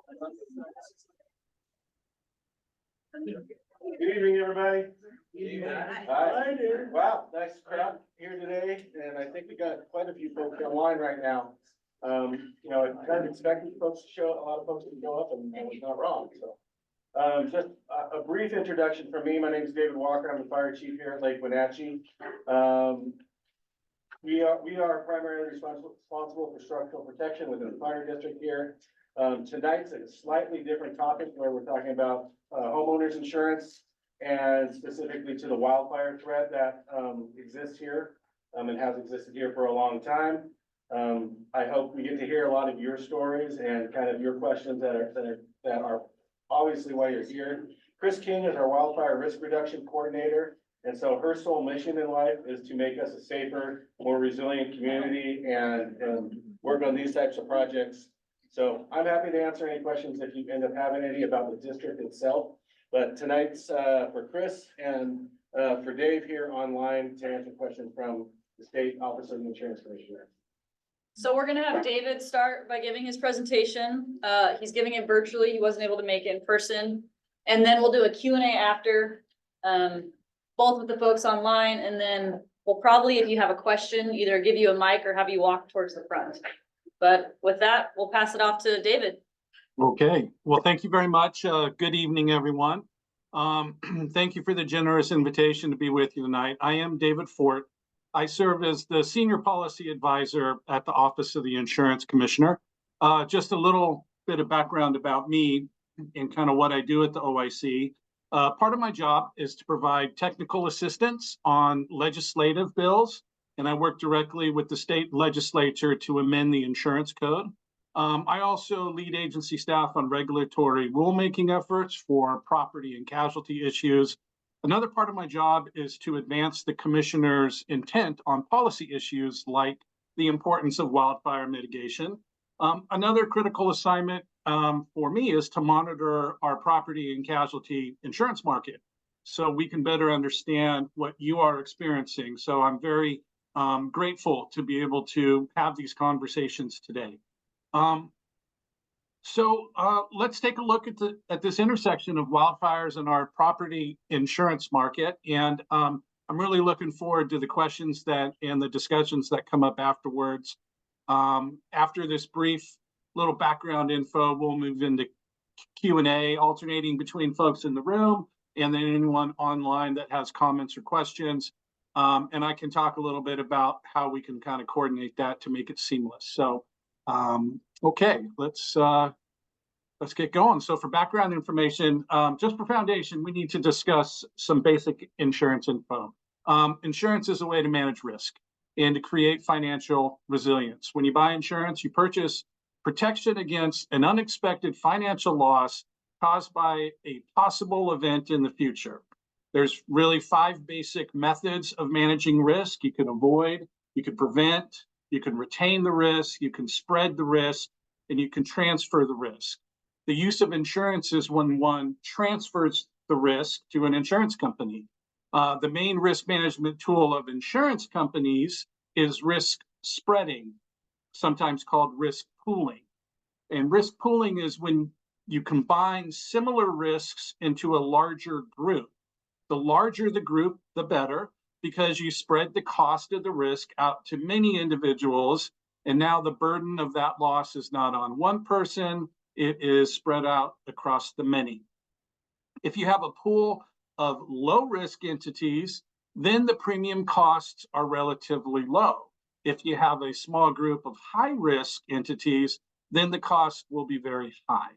Good evening, everybody. Hi. Wow, nice crowd here today, and I think we got quite a few folks online right now. You know, I kind of expected folks to show, a lot of folks to go up, and I was not wrong, so. Just a brief introduction from me. My name is David Walker. I'm the fire chief here at Lake Wenatchee. We are primarily responsible for structural protection within the fire district here. Tonight's a slightly different topic where we're talking about homeowners insurance and specifically to the wildfire threat that exists here and has existed here for a long time. I hope we get to hear a lot of your stories and kind of your questions that are obviously why you're here. Chris King is our wildfire risk reduction coordinator. And so her sole mission in life is to make us a safer, more resilient community and work on these types of projects. So I'm happy to answer any questions if you end up having any about the district itself. But tonight's for Chris and for Dave here online to answer questions from the State Office of the Insurance Commissioner. So we're gonna have David start by giving his presentation. He's giving it virtually. He wasn't able to make it in person. And then we'll do a Q&A after, both with the folks online. And then we'll probably, if you have a question, either give you a mic or have you walk towards the front. But with that, we'll pass it off to David. Okay, well, thank you very much. Good evening, everyone. Thank you for the generous invitation to be with you tonight. I am David Forte. I serve as the Senior Policy Advisor at the Office of the Insurance Commissioner. Just a little bit of background about me and kind of what I do at the OIC. Part of my job is to provide technical assistance on legislative bills, and I work directly with the state legislature to amend the insurance code. I also lead agency staff on regulatory rulemaking efforts for property and casualty issues. Another part of my job is to advance the commissioner's intent on policy issues like the importance of wildfire mitigation. Another critical assignment for me is to monitor our property and casualty insurance market so we can better understand what you are experiencing. So I'm very grateful to be able to have these conversations today. Let's take a look at this intersection of wildfires and our property insurance market. And I'm really looking forward to the questions and the discussions that come up afterwards. After this brief little background info, we'll move into Q&A, alternating between folks in the room and then anyone online that has comments or questions. And I can talk a little bit about how we can kind of coordinate that to make it seamless. So, okay, let's get going. So for background information, just for foundation, we need to discuss some basic insurance info. Insurance is a way to manage risk and to create financial resilience. When you buy insurance, you purchase protection against an unexpected financial loss caused by a possible event in the future. There's really 5 basic methods of managing risk. You can avoid, you can prevent, you can retain the risk, you can spread the risk, and you can transfer the risk. The use of insurance is when one transfers the risk to an insurance company. The main risk management tool of insurance companies is risk spreading, sometimes called risk pooling. And risk pooling is when you combine similar risks into a larger group. The larger the group, the better, because you spread the cost of the risk out to many individuals. And now the burden of that loss is not on one person, it is spread out across the many. If you have a pool of low risk entities, then the premium costs are relatively low. If you have a small group of high risk entities, then the cost will be very high.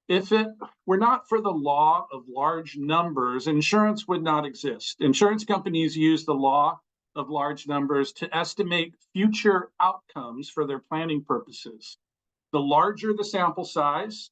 If it were not for the law of large numbers, insurance would not exist. Insurance companies use the law of large numbers to estimate future outcomes for their planning purposes. The larger the sample size,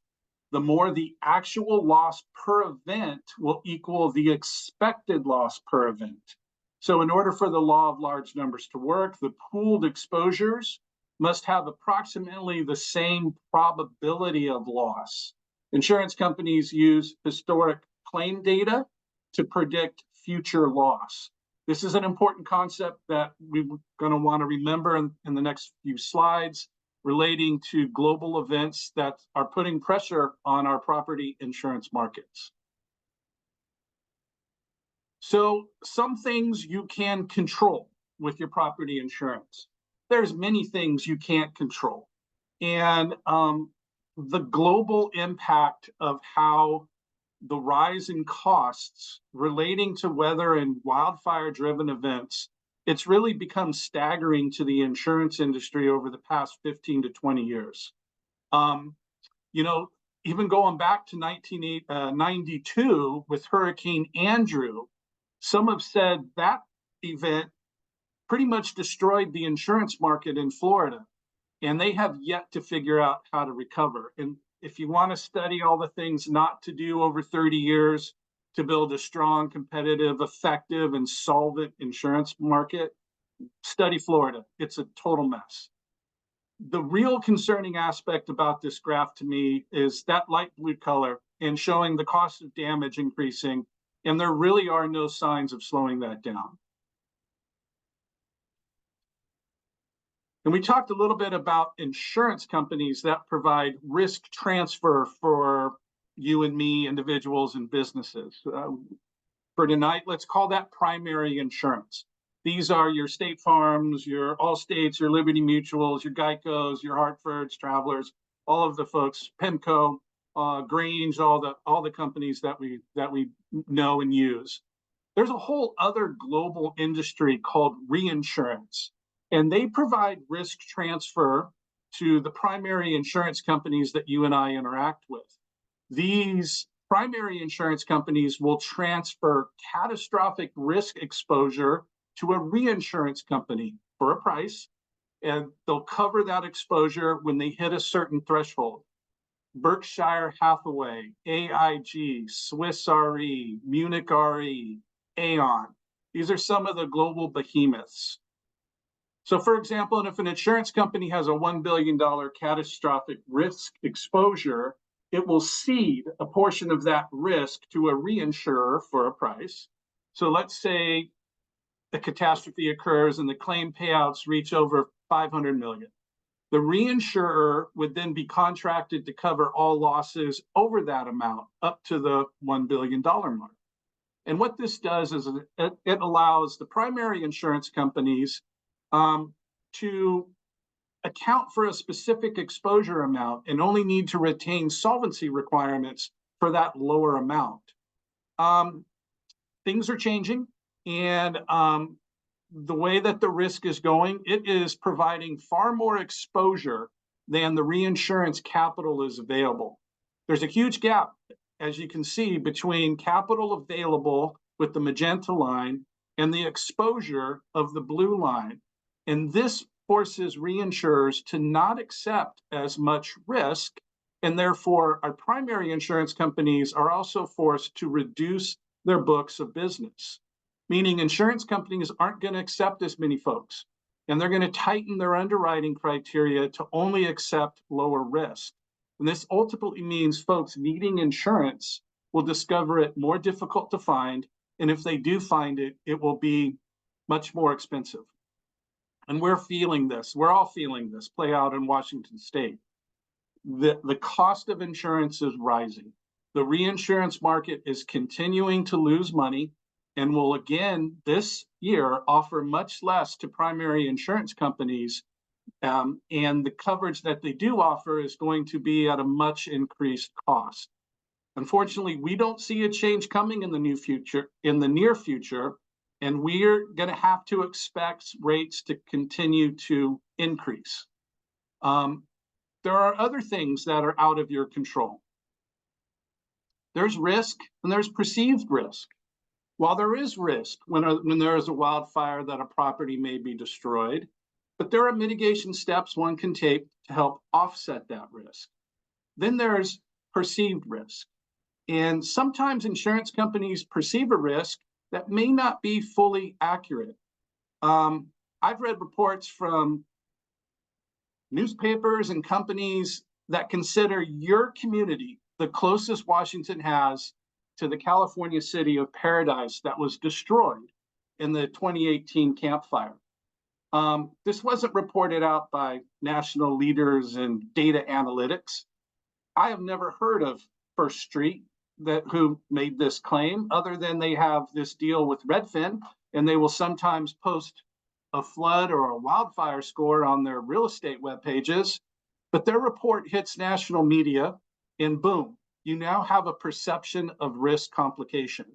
the more the actual loss per event will equal the expected loss per event. So in order for the law of large numbers to work, the pooled exposures must have approximately the same probability of loss. Insurance companies use historic claim data to predict future loss. This is an important concept that we're going to want to remember in the next few slides. relating to global events that are putting pressure on our property insurance markets. So some things you can control with your property insurance. There's many things you can't control. And the global impact of how the rise in costs relating to weather and wildfire-driven events, it's really become staggering to the insurance industry over the past 15 to 20 years. You know, even going back to 1992 with Hurricane Andrew, some have said that event pretty much destroyed the insurance market in Florida, and they have yet to figure out how to recover. And if you want to study all the things not to do over 30 years to build a strong, competitive, effective, and solvent insurance market, study Florida. It's a total mess. The real concerning aspect about this graph to me is that light blue color and showing the cost of damage increasing, and there really are no signs of slowing that down. And we talked a little bit about insurance companies that provide risk transfer for you and me, individuals and businesses. For tonight, let's call that primary insurance. These are your State Farms, your Allstates, your Liberty Mutuals, your Geicos, your Hartfords, Travelers, all of the folks, PEMCO, Grange, all the companies that we know and use. There's a whole other global industry called reinsurance, and they provide risk transfer to the primary insurance companies that you and I interact with. These primary insurance companies will transfer catastrophic risk exposure to a reinsurance company for a price, and they'll cover that exposure when they hit a certain threshold. Berkshire Hathaway, AIG, Swiss Re, Munich Re, Aon. These are some of the global behemoths. So for example, if an insurance company has a $1 billion catastrophic risk exposure, it will cede a portion of that risk to a reinsurer for a price. So let's say the catastrophe occurs and the claim payouts reach over $500 million. The reinsurer would then be contracted to cover all losses over that amount up to the $1 billion mark. And what this does is it allows the primary insurance companies to account for a specific exposure amount and only need to retain solvency requirements for that lower amount. Things are changing, and the way that the risk is going, it is providing far more exposure than the reinsurance capital is available. There's a huge gap, as you can see, between capital available with the magenta line and the exposure of the blue line. And this forces reinsurers to not accept as much risk, and therefore our primary insurance companies are also forced to reduce their books of business, meaning insurance companies aren't going to accept as many folks, and they're going to tighten their underwriting criteria to only accept lower risk. And this ultimately means folks needing insurance will discover it more difficult to find, and if they do find it, it will be much more expensive. And we're feeling this. We're all feeling this play out in Washington State. The cost of insurance is rising. The reinsurance market is continuing to lose money and will again this year offer much less to primary insurance companies. And the coverage that they do offer is going to be at a much increased cost. Unfortunately, we don't see a change coming in the near future, and we're going to have to expect rates to continue to increase. There are other things that are out of your control. There's risk and there's perceived risk. While there is risk when there is a wildfire that a property may be destroyed, but there are mitigation steps one can take to help offset that risk. Then there's perceived risk. And sometimes insurance companies perceive a risk that may not be fully accurate. I've read reports from newspapers and companies that consider your community the closest Washington has to the California city of Paradise that was destroyed in the 2018 Camp Fire. This wasn't reported out by national leaders in data analytics. I have never heard of First Street who made this claim, other than they have this deal with Redfin, and they will sometimes post a flood or a wildfire score on their real estate web pages. But their report hits national media, and boom, you now have a perception of risk complication.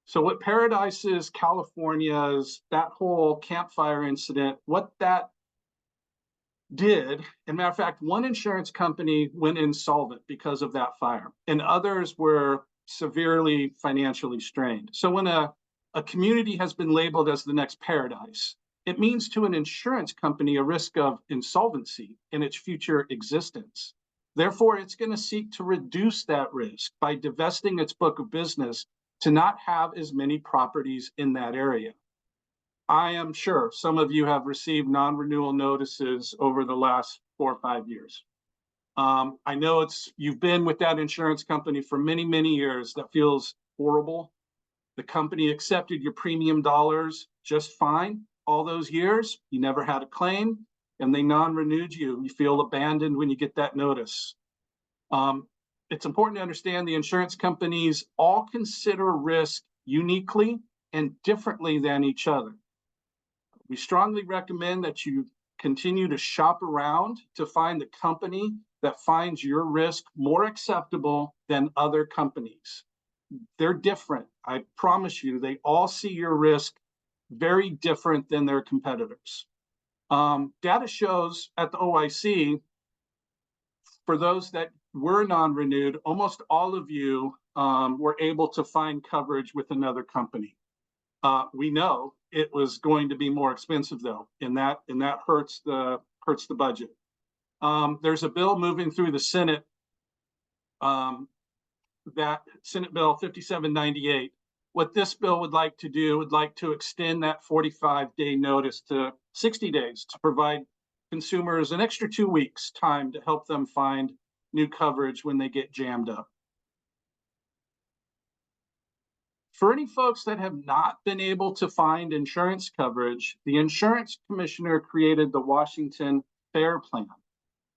So what Paradise's, California's, that whole campfire incident, what that did, and matter of fact, one insurance company went insolvent because of that fire, and others were severely financially strained. So when a community has been labeled as the next Paradise, it means to an insurance company a risk of insolvency in its future existence. Therefore, it's going to seek to reduce that risk by divesting its book of business to not have as many properties in that area. I am sure some of you have received non-renewal notices over the last 4 or 5 years. I know you've been with that insurance company for many, many years. That feels horrible. The company accepted your premium dollars just fine all those years. You never had a claim, and they non-renewed you. You feel abandoned when you get that notice. It's important to understand the insurance companies all consider risk uniquely and differently than each other. We strongly recommend that you continue to shop around to find the company that finds your risk more acceptable than other companies. They're different. I promise you, they all see your risk very different than their competitors. Data shows at the OIC, for those that were non-renewed, almost all of you were able to find coverage with another company. We know it was going to be more expensive though, and that hurts the budget. There's a bill moving through the Senate, that Senate Bill 5798. What this bill would like to do would like to extend that 45-day notice to 60 days to provide consumers an extra 2 weeks time to help them find new coverage when they get jammed up. For any folks that have not been able to find insurance coverage, the insurance commissioner created the Washington Fair Plan.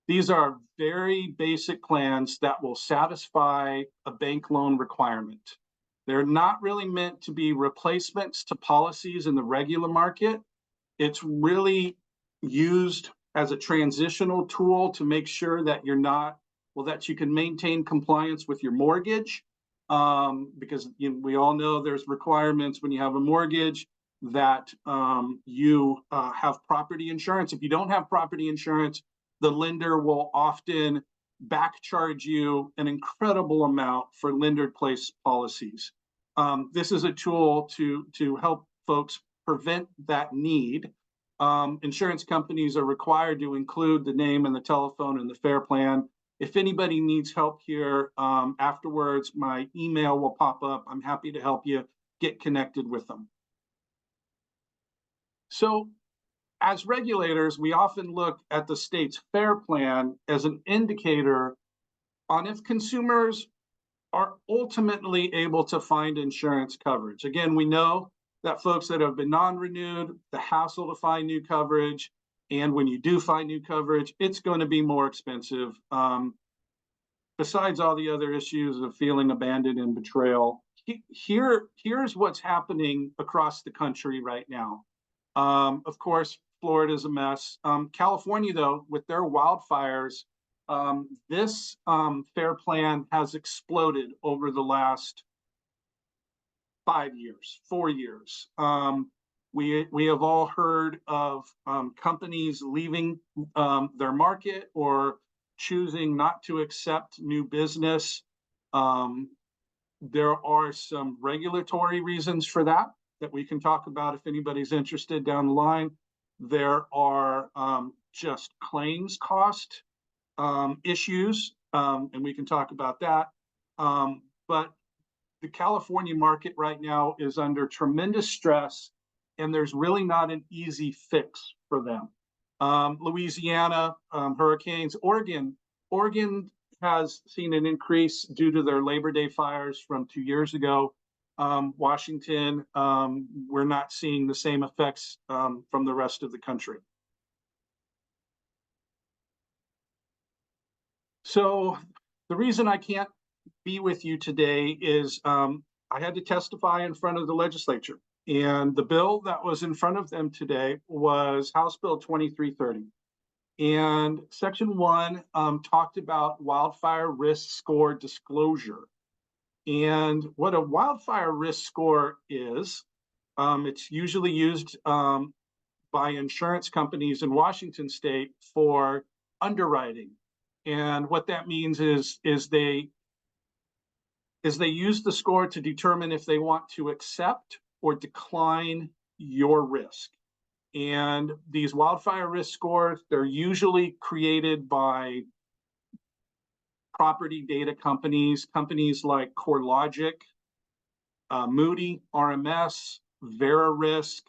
These are very basic plans that will satisfy a bank loan requirement. They're not really meant to be replacements to policies in the regular market. It's really used as a transitional tool to make sure that that you can maintain compliance with your mortgage. Because we all know there's requirements when you have a mortgage that you have property insurance. If you don't have property insurance, the lender will often back charge you an incredible amount for lender-placed policies. This is a tool to help folks prevent that need. Insurance companies are required to include the name and the telephone in the FAIR Plan. If anybody needs help here afterwards, my email will pop up. I'm happy to help you get connected with them. So as regulators, we often look at the state's FAIR Plan as an indicator on if consumers are ultimately able to find insurance coverage. Again, we know that folks that have been non-renewed, the hassle to find new coverage, and when you do find new coverage, it's going to be more expensive. Besides all the other issues of feeling abandoned and betrayal, here's what's happening across the country right now. Of course, Florida is a mess. California, though, with their wildfires, this FAIR Plan has exploded over the last 5 years, 4 years. We have all heard of companies leaving their market or choosing not to accept new business. There are some regulatory reasons for that we can talk about if anybody's interested down the line. There are just claims cost issues, and we can talk about that. But the California market right now is under tremendous stress, and there's really not an easy fix for them. Louisiana, hurricanes, Oregon has seen an increase due to their Labor Day fires from 2 years ago. Washington, we're not seeing the same effects from the rest of the country. So the reason I can't be with you today is I had to testify in front of the legislature. And the bill that was in front of them today was House Bill 2330. And Section 1 talked about wildfire risk score disclosure. And what a wildfire risk score is, it's usually used by insurance companies in Washington state for underwriting. And what that means is they use the score to determine if they want to accept or decline your risk. And these wildfire risk scores, they're usually created by property data companies like CoreLogic, Moody, RMS, VeraRisk,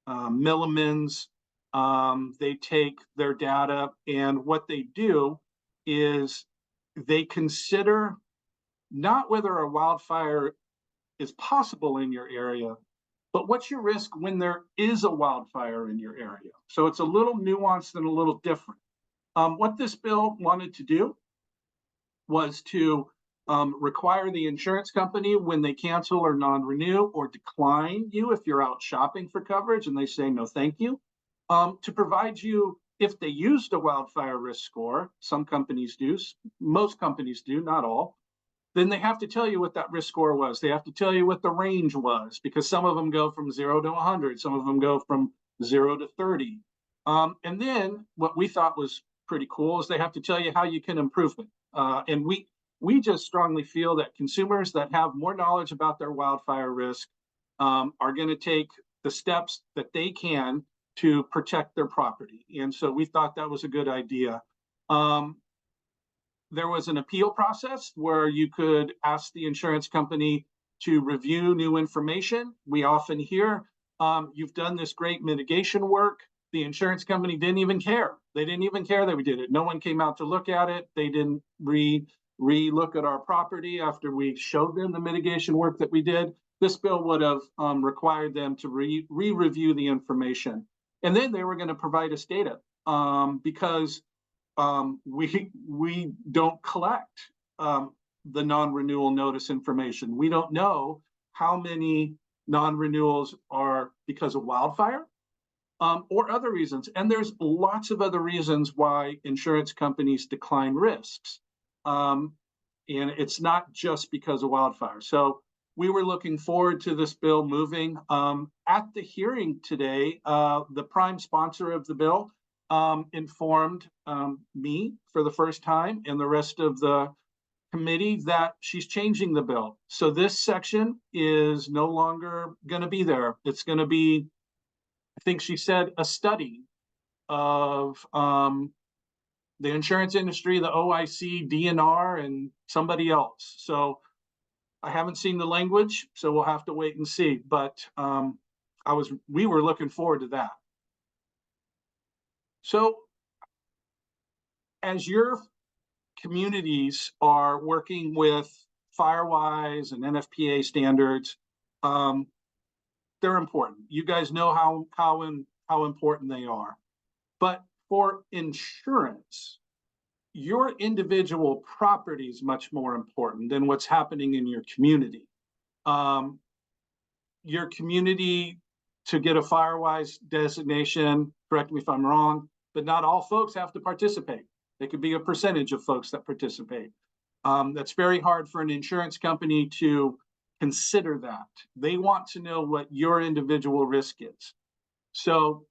Milliman's. They take their data, and what they do is they consider not whether a wildfire is possible in your area, but what's your risk when there is a wildfire in your area. So it's a little nuanced and a little different. What this bill wanted to do was to require the insurance company, when they cancel or non-renew or decline you if you're out shopping for coverage and they say no thank you, to provide you, if they used a wildfire risk score, some companies do, most companies do, not all, then they have to tell you what that risk score was. They have to tell you what the range was, because some of them go from 0 to 100, some of them go from 0 to 30. And then what we thought was pretty cool is they have to tell you how you can improve it. And we just strongly feel that consumers that have more knowledge about their wildfire risk are going to take the steps that they can to protect their property. And so we thought that was a good idea. There was an appeal process where you could ask the insurance company to review new information. We often hear, you've done this great mitigation work. The insurance company didn't even care. They didn't even care that we did it. No one came out to look at it. They didn't re-look at our property after we showed them the mitigation work that we did. This bill would have required them to re-review the information. And then they were going to provide us data because we don't collect the non-renewal notice information. We don't know how many non-renewals are because of wildfire or other reasons. And there's lots of other reasons why insurance companies decline risks. And it's not just because of wildfire. So we were looking forward to this bill moving. At the hearing today, the prime sponsor of the bill informed me for the first time and the rest of the committee that she's changing the bill. So this section is no longer going to be there. It's going to be, I think she said, a study of the insurance industry, the OIC, DNR, and somebody else. So I haven't seen the language, so we'll have to wait and see. But we were looking forward to that. So as your communities are working with Firewise and NFPA standards, they're important. You guys know how important they are. But for insurance, your individual property is much more important than what's happening in your community. Your community, to get a Firewise designation, correct me if I'm wrong, but not all folks have to participate. It could be a percentage of folks that participate. That's very hard for an insurance company to consider that. They want to know what your individual risk is. So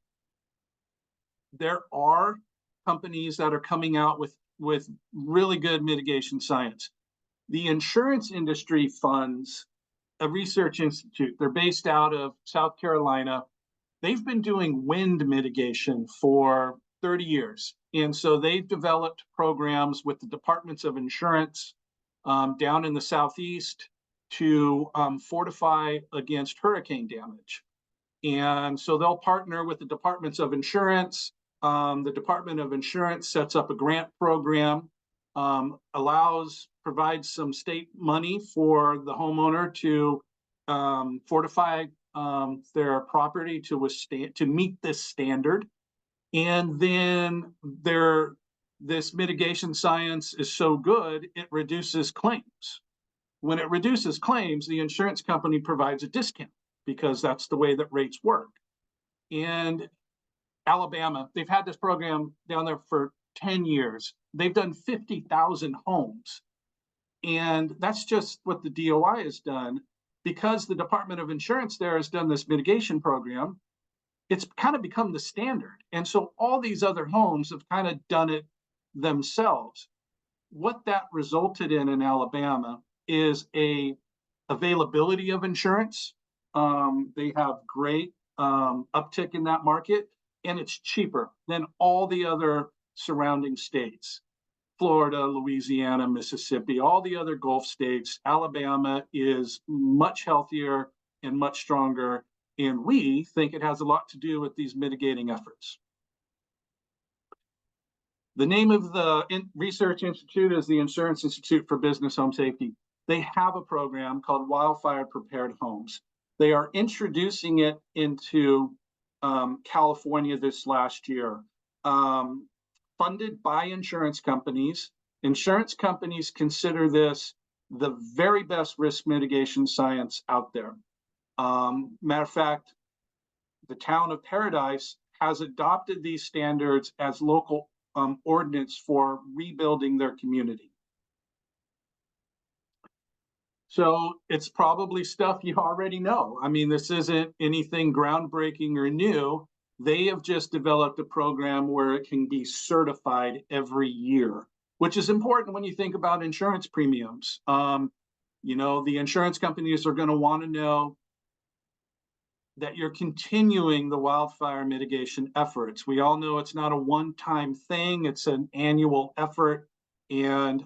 there are companies that are coming out with really good mitigation science. The insurance industry funds a research institute. They're based out of South Carolina. They've been doing wind mitigation for 30 years. And so they've developed programs with the departments of insurance down in the Southeast to fortify against hurricane damage. And so they'll partner with the departments of insurance. The Department of Insurance sets up a grant program, provides some state money for the homeowner to fortify their property to meet this standard. And then this mitigation science is so good, it reduces claims. When it reduces claims, the insurance company provides a discount because that's the way that rates work. And Alabama, they've had this program down there for 10 years. They've done 50,000 homes. And that's just what the DOI has done. Because the Department of Insurance there has done this mitigation program, it's kind of become the standard. And so all these other homes have kind of done it themselves. What that resulted in Alabama is a availability of insurance. They have great uptick in that market, and it's cheaper than all the other surrounding states. Florida, Louisiana, Mississippi, all the other Gulf states. Alabama is much healthier and much stronger, and we think it has a lot to do with these mitigating efforts. The name of the research institute is the Insurance Institute for Business Home Safety. They have a program called Wildfire Prepared Homes. They are introducing it into California this last year. Funded by insurance companies. Insurance companies consider this the very best risk mitigation science out there. Matter of fact, the town of Paradise has adopted these standards as local ordinance for rebuilding their community. So it's probably stuff you already know. I mean, this isn't anything groundbreaking or new. They have just developed a program where it can be certified every year, which is important when you think about insurance premiums. You know, the insurance companies are going to want to know that you're continuing the wildfire mitigation efforts. We all know it's not a one-time thing, it's an annual effort. And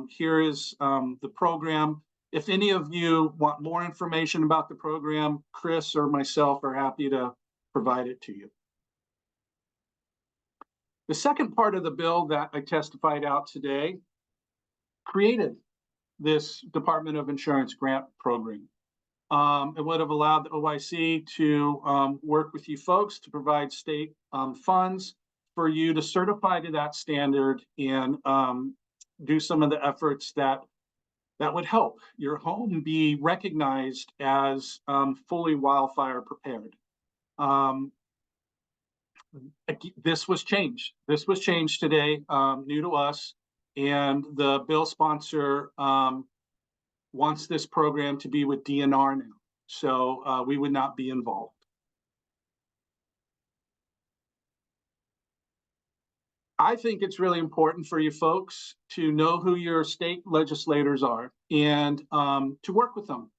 here is the program. If any of you want more information about the program, Chris or myself are happy to provide it to you. The second part of the bill that I testified out today created this Department of Insurance grant program. It would have allowed the OIC to work with you folks to provide state funds for you to certify to that standard and do some of the efforts that would help your home be recognized as fully wildfire prepared. This was changed. This was changed today, new to us, and the bill sponsor wants this program to be with DNR now. So we would not be involved. I think it's really important for you folks to know who your state legislators are and to work with them.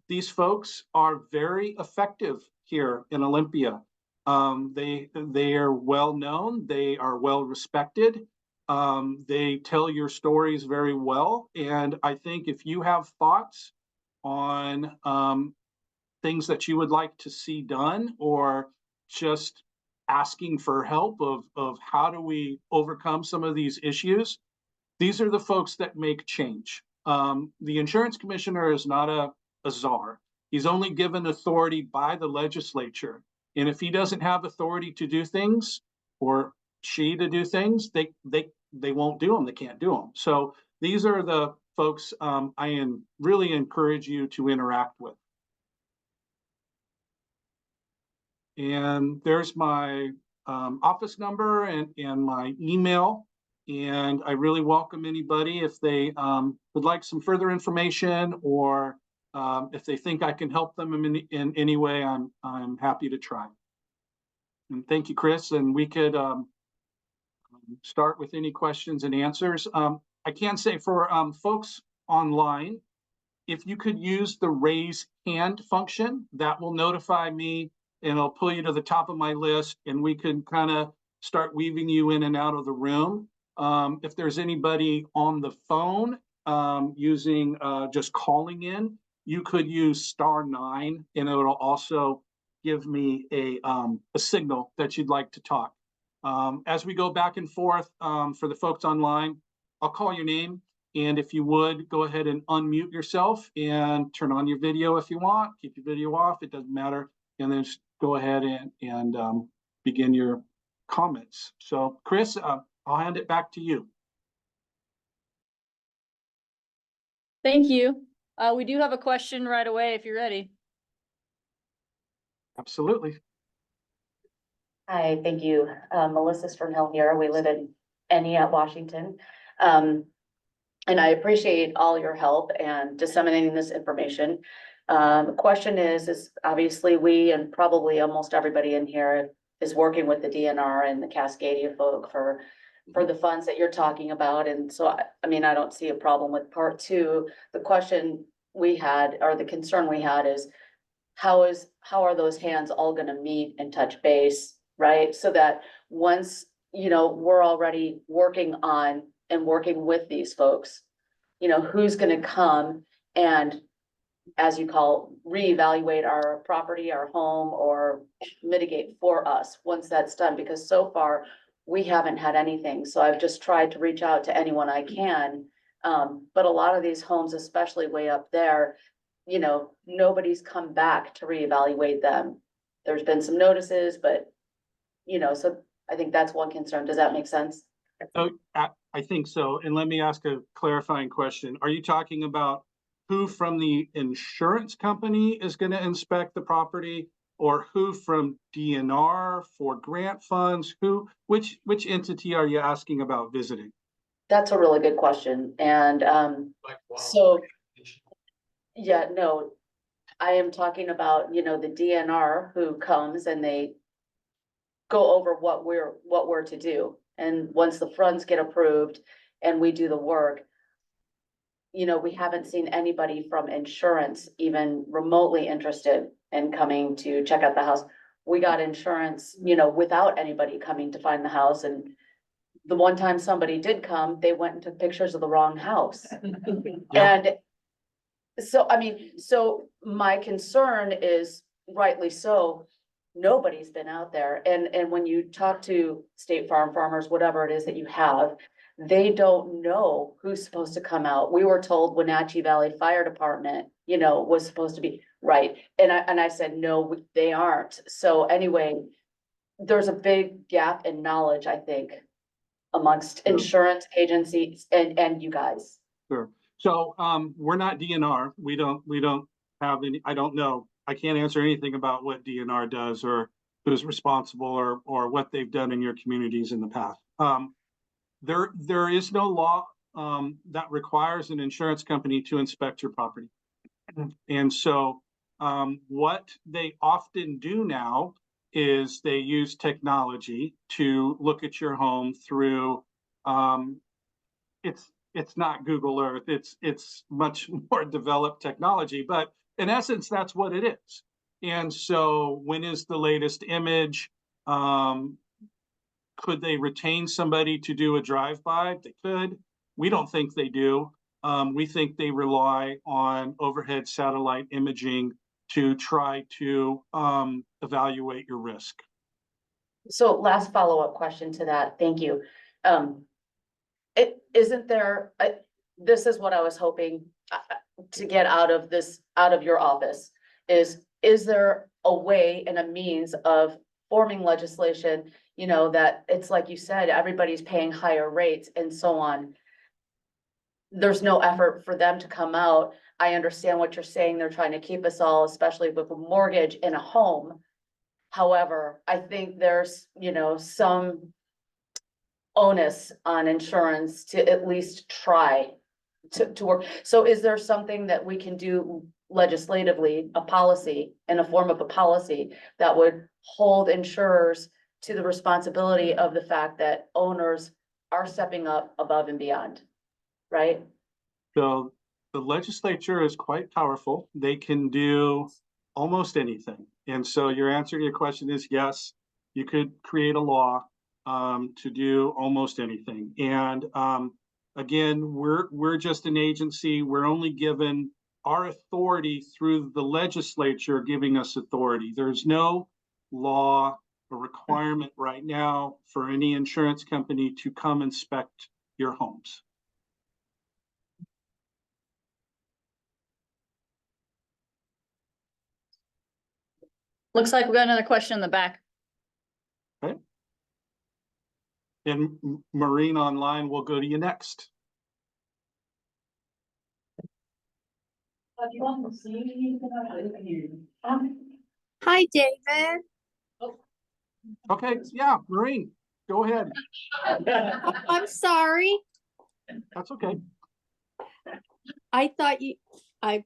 These folks are very effective here in Olympia. They are well known. They are well respected. They tell your stories very well. And I think if you have thoughts on things that you would like to see done, or just asking for help of how do we overcome some of these issues, these are the folks that make change. The insurance commissioner is not a czar. He's only given authority by the legislature. And if he doesn't have authority to do things, or she to do things, they won't do them. They can't do them. So these are the folks I really encourage you to interact with. And there's my office number and my email. And I really welcome anybody if they would like some further information, or if they think I can help them in any way, I'm happy to try. And thank you, Chris. And we could start with any questions and answers. I can say for folks online, if you could use the raise hand function, that will notify me and I'll pull you to the top of my list, and we can kind of start weaving you in and out of the room. If there's anybody on the phone using just calling in, you could use *9, and it'll also give me a signal that you'd like to talk. As we go back and forth, for the folks online, I'll call your name. And if you would, go ahead and unmute yourself and turn on your video if you want. Keep your video off, it doesn't matter. And then just go ahead and begin your comments. So Chris, I'll hand it back to you. Thank you. We do have a question right away if you're ready. Absolutely. Hi, thank you. Melissa Sternhill here. We live in Eniat, Washington. And I appreciate all your help and disseminating this information. The question is obviously we and probably almost everybody in here is working with the DNR and the Cascadia folk for the funds that you're talking about. And so, I mean, I don't see a problem with part two. The question we had, or the concern we had is how are those hands all gonna meet and touch base, right? So that once, you know, we're already working on and working with these folks, you know, who's gonna come and, as you call, reevaluate our property, our home, or mitigate for us once that's done, because so far we haven't had anything. So I've just tried to reach out to anyone I can. But a lot of these homes, especially way up there, you know, nobody's come back to reevaluate them. There's been some notices, but, you know, so I think that's one concern. Does that make sense? So I think so. And let me ask a clarifying question. Are you talking about who from the insurance company is going to inspect the property, or who from DNR for grant funds? Which entity are you asking about visiting? That's a really good question. And, so, yeah, no, I am talking about, you know, the DNR who comes and they go over what we're to do. And once the funds get approved and we do the work, you know, we haven't seen anybody from insurance even remotely interested in coming to check out the house. We got insurance, you know, without anybody coming to find the house. And the one time somebody did come, they went and took pictures of the wrong house. Yeah. And so, I mean, so my concern is rightly so, nobody's been out there. And when you talk to State Farm farmers, whatever it is that you have, they don't know who's supposed to come out. We were told Wenatchee Valley Fire Department, you know, was supposed to be right. And I said, no, they aren't. So anyway, there's a big gap in knowledge, I think, amongst insurance agencies and you guys. Sure. So we're not DNR. We don't have any, I don't know. I can't answer anything about what DNR does or who's responsible or what they've done in your communities in the past. There is no law that requires an insurance company to inspect your property. And so what they often do now is they use technology to look at your home through it's not Google Earth, it's much more developed technology, but in essence, that's what it is. And so when is the latest image? Could they retain somebody to do a drive-by? They could. We don't think they do. We think they rely on overhead satellite imaging to try to evaluate your risk. So last follow-up question to that. Thank you. This is what I was hoping to get out of your office is there a way and a means of forming legislation, you know, that it's like you said, everybody's paying higher rates and so on. There's no effort for them to come out. I understand what you're saying. They're trying to keep us all, especially with a mortgage in a home. However, I think there's, you know, some onus on insurance to at least try to work. So is there something that we can do legislatively, a policy in a form of a policy that would hold insurers to the responsibility of the fact that owners are stepping up above and beyond, right? So the legislature is quite powerful. They can do almost anything. And so your answer to your question is yes, you could create a law to do almost anything. And again, we're just an agency. We're only given our authority through the legislature giving us authority. There's no law or requirement right now for any insurance company to come inspect your homes. Looks like we got another question in the back. And Maureen online, we'll go to you next. Hi, David. Okay, yeah, Maureen, go ahead. Oh, I'm sorry. That's okay. I thought I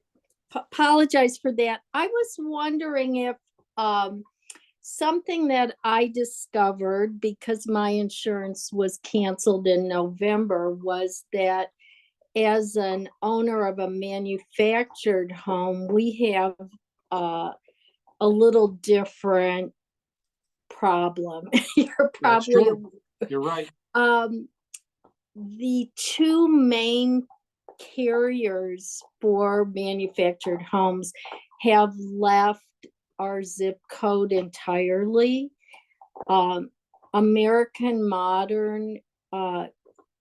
apologize for that. I was wondering if something that I discovered because my insurance was canceled in November was that as an owner of a manufactured home, we have a little different problem. You're That's probably true. You're right. the two main carriers for manufactured homes have left our zip code entirely. American Modern,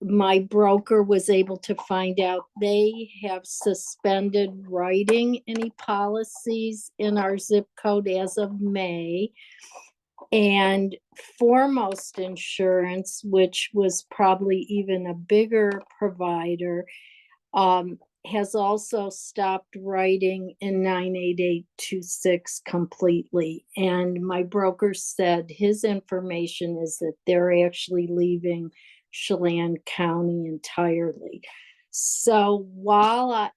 my broker was able to find out they have suspended writing any policies in our zip code as of May. And Foremost Insurance, which was probably even a bigger provider, has also stopped writing in 98826 completely. And my broker said his information is that they're actually leaving Chelan County entirely. So while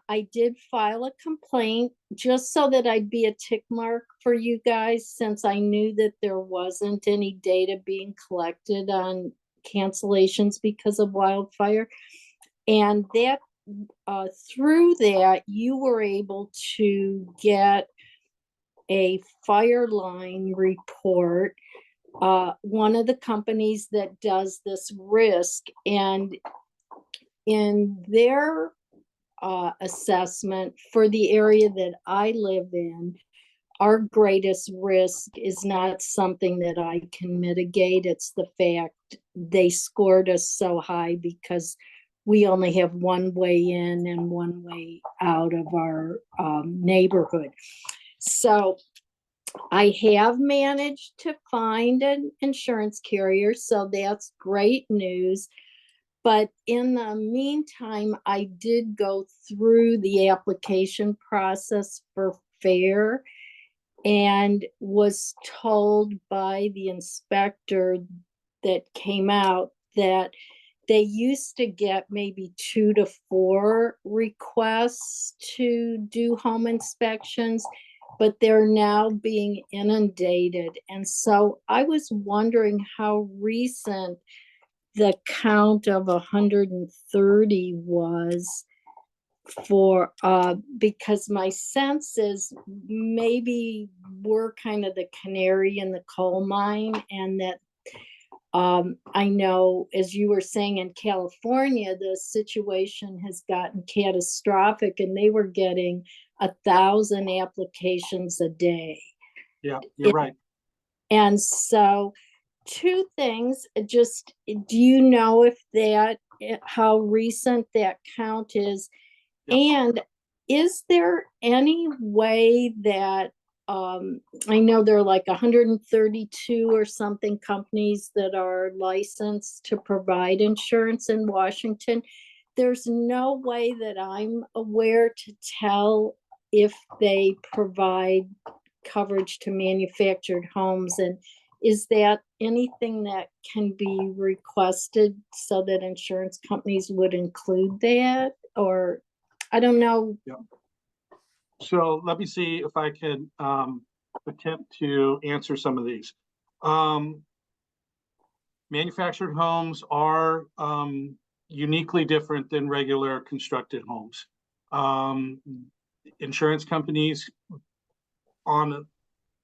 I did file a complaint just so that I'd be a tick mark for you guys, since I knew that there wasn't any data being collected on cancellations because of wildfire. And that through that, you were able to get a fire line report. One of the companies that does this risk, and in their assessment for the area that I live in, our greatest risk is not something that I can mitigate. It's the fact they scored us so high because we only have one way in and one way out of our neighborhood. So I have managed to find an insurance carrier, so that's great news. But in the meantime, I did go through the application process for FAIR and was told by the inspector that came out that they used to get maybe 2 to 4 requests to do home inspections, but they're now being inundated. And so I was wondering how recent the count of 130 was for, because my sense is maybe we're kind of the canary in the coal mine, and that I know, as you were saying, in California, the situation has gotten catastrophic and they were getting 1,000 applications a day. Yeah, you're right. And so 2 things, just, do you know if that, how recent that count is? Yep. And is there any way that, I know there are like 132 or something companies that are licensed to provide insurance in Washington. There's no way that I'm aware to tell if they provide coverage to manufactured homes. And is that anything that can be requested so that insurance companies would include that? Or I don't know. Yeah. So let me see if I can attempt to answer some of these. Manufactured homes are uniquely different than regular constructed homes. Insurance companies on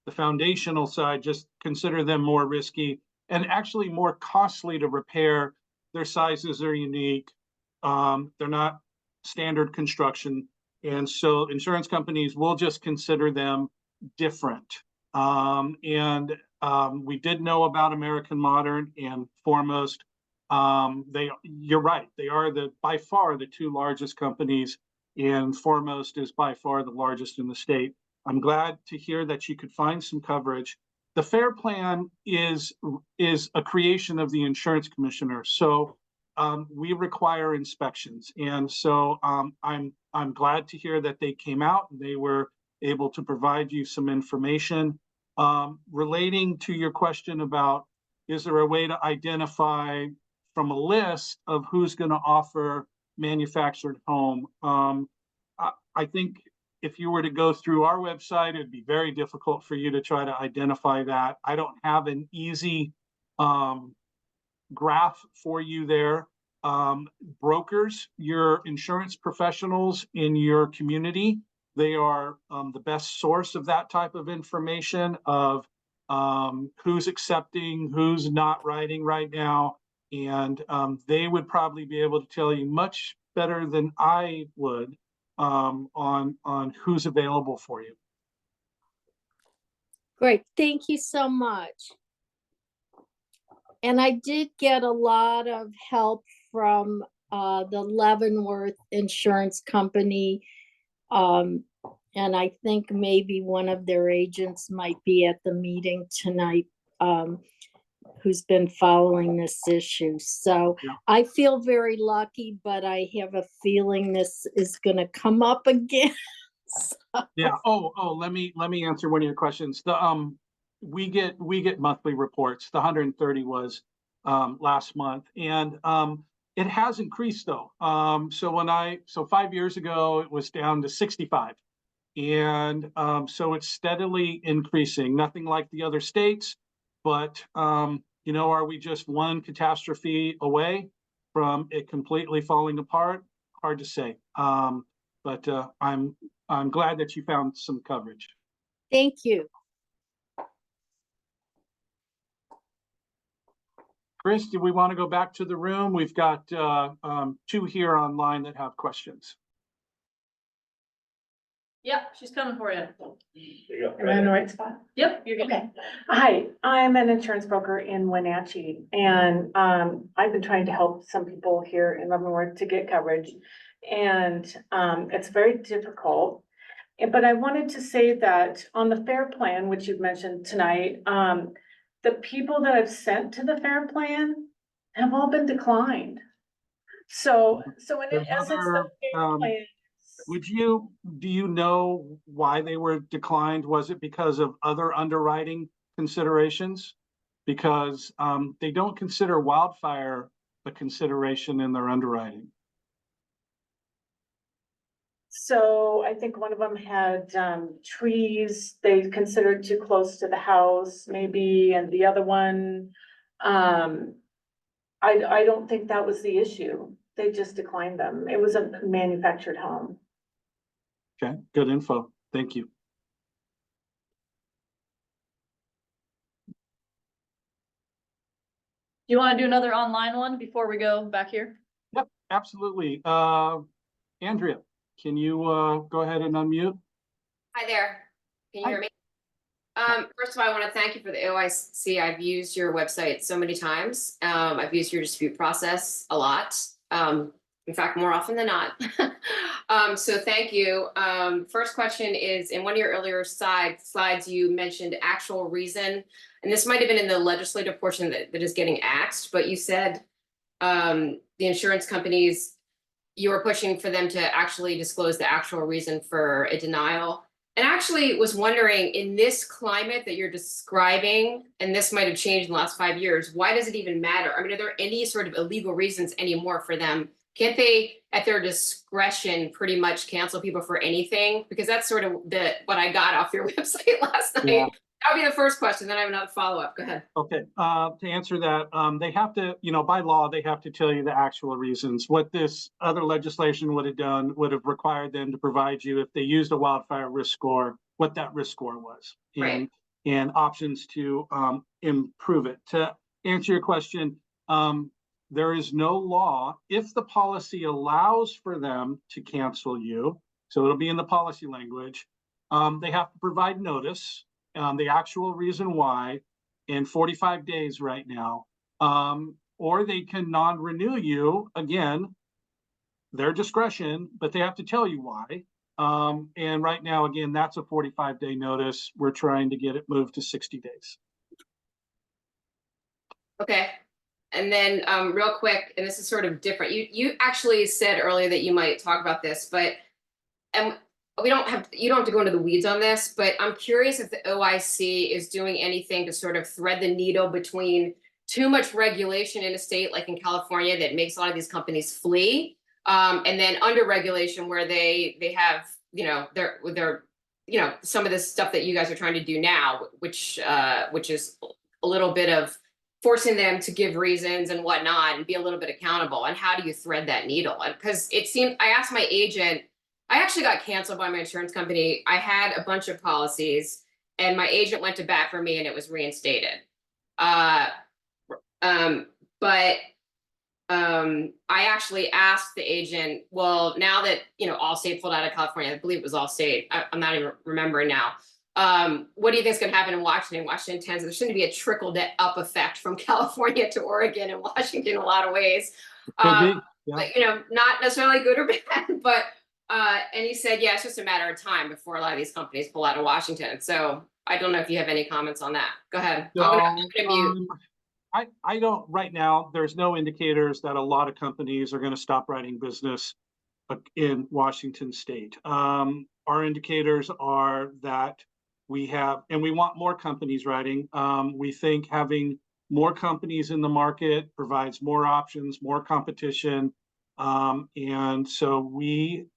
the foundational side just consider them more risky and actually more costly to repair. Their sizes are unique. They're not standard construction. And so insurance companies will just consider them different. We did know about American Modern and Foremost. You're right. They are by far the 2 largest companies, and Foremost is by far the largest in the state. I'm glad to hear that you could find some coverage. The FAIR plan is a creation of the insurance commissioner. So we require inspections. And so I'm glad to hear that they came out and they were able to provide you some information. Relating to your question about, is there a way to identify from a list of who's going to offer manufactured home? I think if you were to go through our website, it'd be very difficult for you to try to identify that. I don't have an easy graph for you there. Brokers, your insurance professionals in your community, they are the best source of that type of information of who's accepting, who's not writing right now. And they would probably be able to tell you much better than I would on who's available for you. Great, thank you so much. And I did get a lot of help from the Leavenworth Insurance Company. And I think maybe one of their agents might be at the meeting tonight, who's been following this issue. So Yeah. I feel very lucky, but I have a feeling this is gonna come up again. So, Yeah. Oh, let me answer one of your questions. The we get monthly reports. The 130 was last month, and it has increased though. So 5 years ago it was down to 65, and so it's steadily increasing. Nothing like the other states, but are we just one catastrophe away from it completely falling apart? Hard to say. But I'm glad that you found some coverage. thank you. Chris, do we want to go back to the room? We've got two here online that have questions. Yep, she's coming for you. Am I in the right spot? Yep, you're good. Okay. Hi, I'm an insurance broker in Wenatchee, and I've been trying to help some people here in Leavenworth to get coverage. And it's very difficult. But I wanted to say that on the FAIR plan, which you've mentioned tonight, the people that I've sent to the FAIR plan have all been declined. So in There's essence, the other, FAIR plan. do you know why they were declined? Was it because of other underwriting considerations? Because they don't consider wildfire a consideration in their underwriting. So I think one of them had trees they considered too close to the house, maybe, and the other one, I don't think that was the issue. They just declined them. It was a manufactured home. Okay, good info. Thank you. Do you want to do another online one before we go back here? Yep, absolutely. Andrea, can you go ahead and unmute? Hi there. Can you Hi. hear me? First of all, I want to thank you for the OIC. I've used your website so many times. I've used your dispute process a lot. In fact, more often than not. So thank you. First question is, in one of your earlier slides, you mentioned actual reason, and this might have been in the legislative portion that is getting axed, but you said the insurance companies, you were pushing for them to actually disclose the actual reason for a denial. And actually was wondering, in this climate that you're describing, and this might have changed in the last 5 years, why does it even matter? I mean, are there any sort of illegal reasons anymore for them? Can't they, at their discretion, pretty much cancel people for anything? Because that's sort of what I got off your website last night. Yeah. That'll be the first question, then I have another follow-up. Go ahead. Okay, to answer that, they have to, by law, they have to tell you the actual reasons. What this other legislation would have done would have required them to provide you, if they used a wildfire risk score, what that risk score was, Right. and options to improve it. To answer your question, there is no law. If the policy allows for them to cancel you, so it'll be in the policy language, they have to provide notice. The actual reason why in 45 days right now, or they can non-renew you, again, their discretion, but they have to tell you why. And right now, again, that's a 45-day notice. We're trying to get it moved to 60 days. Okay. And then real quick, and this is sort of different. You actually said earlier that you might talk about this, but you don't have to go into the weeds on this, but I'm curious if the OIC is doing anything to sort of thread the needle between too much regulation in a state like in California that makes a lot of these companies flee, and then under regulation where they have, you know, they're you know, some of this stuff that you guys are trying to do now, which is a little bit of forcing them to give reasons and whatnot and be a little bit accountable. And how do you thread that needle? Because it seemed, I asked my agent, I actually got canceled by my insurance company. I had a bunch of policies and my agent went to bat for me and it was reinstated. I actually asked the agent, well, now that, you know, Allstate pulled out of California, I believe it was Allstate, I'm not even remembering now. What do you think is going to happen in Washington? Washington tends, there's going to be a trickle up effect from California to Oregon and Washington in a lot of ways. Could be, yeah. But, you know, not necessarily good or bad, but, and he said, yeah, it's just a matter of time before a lot of these companies pull out of Washington. So I don't know if you have any comments on that. Go ahead. So, I'm gonna mute. I don't, right now, there's no indicators that a lot of companies are going to stop writing business in Washington state. Our indicators are that we have, and we want more companies writing. We think having more companies in the market provides more options, more competition. And so we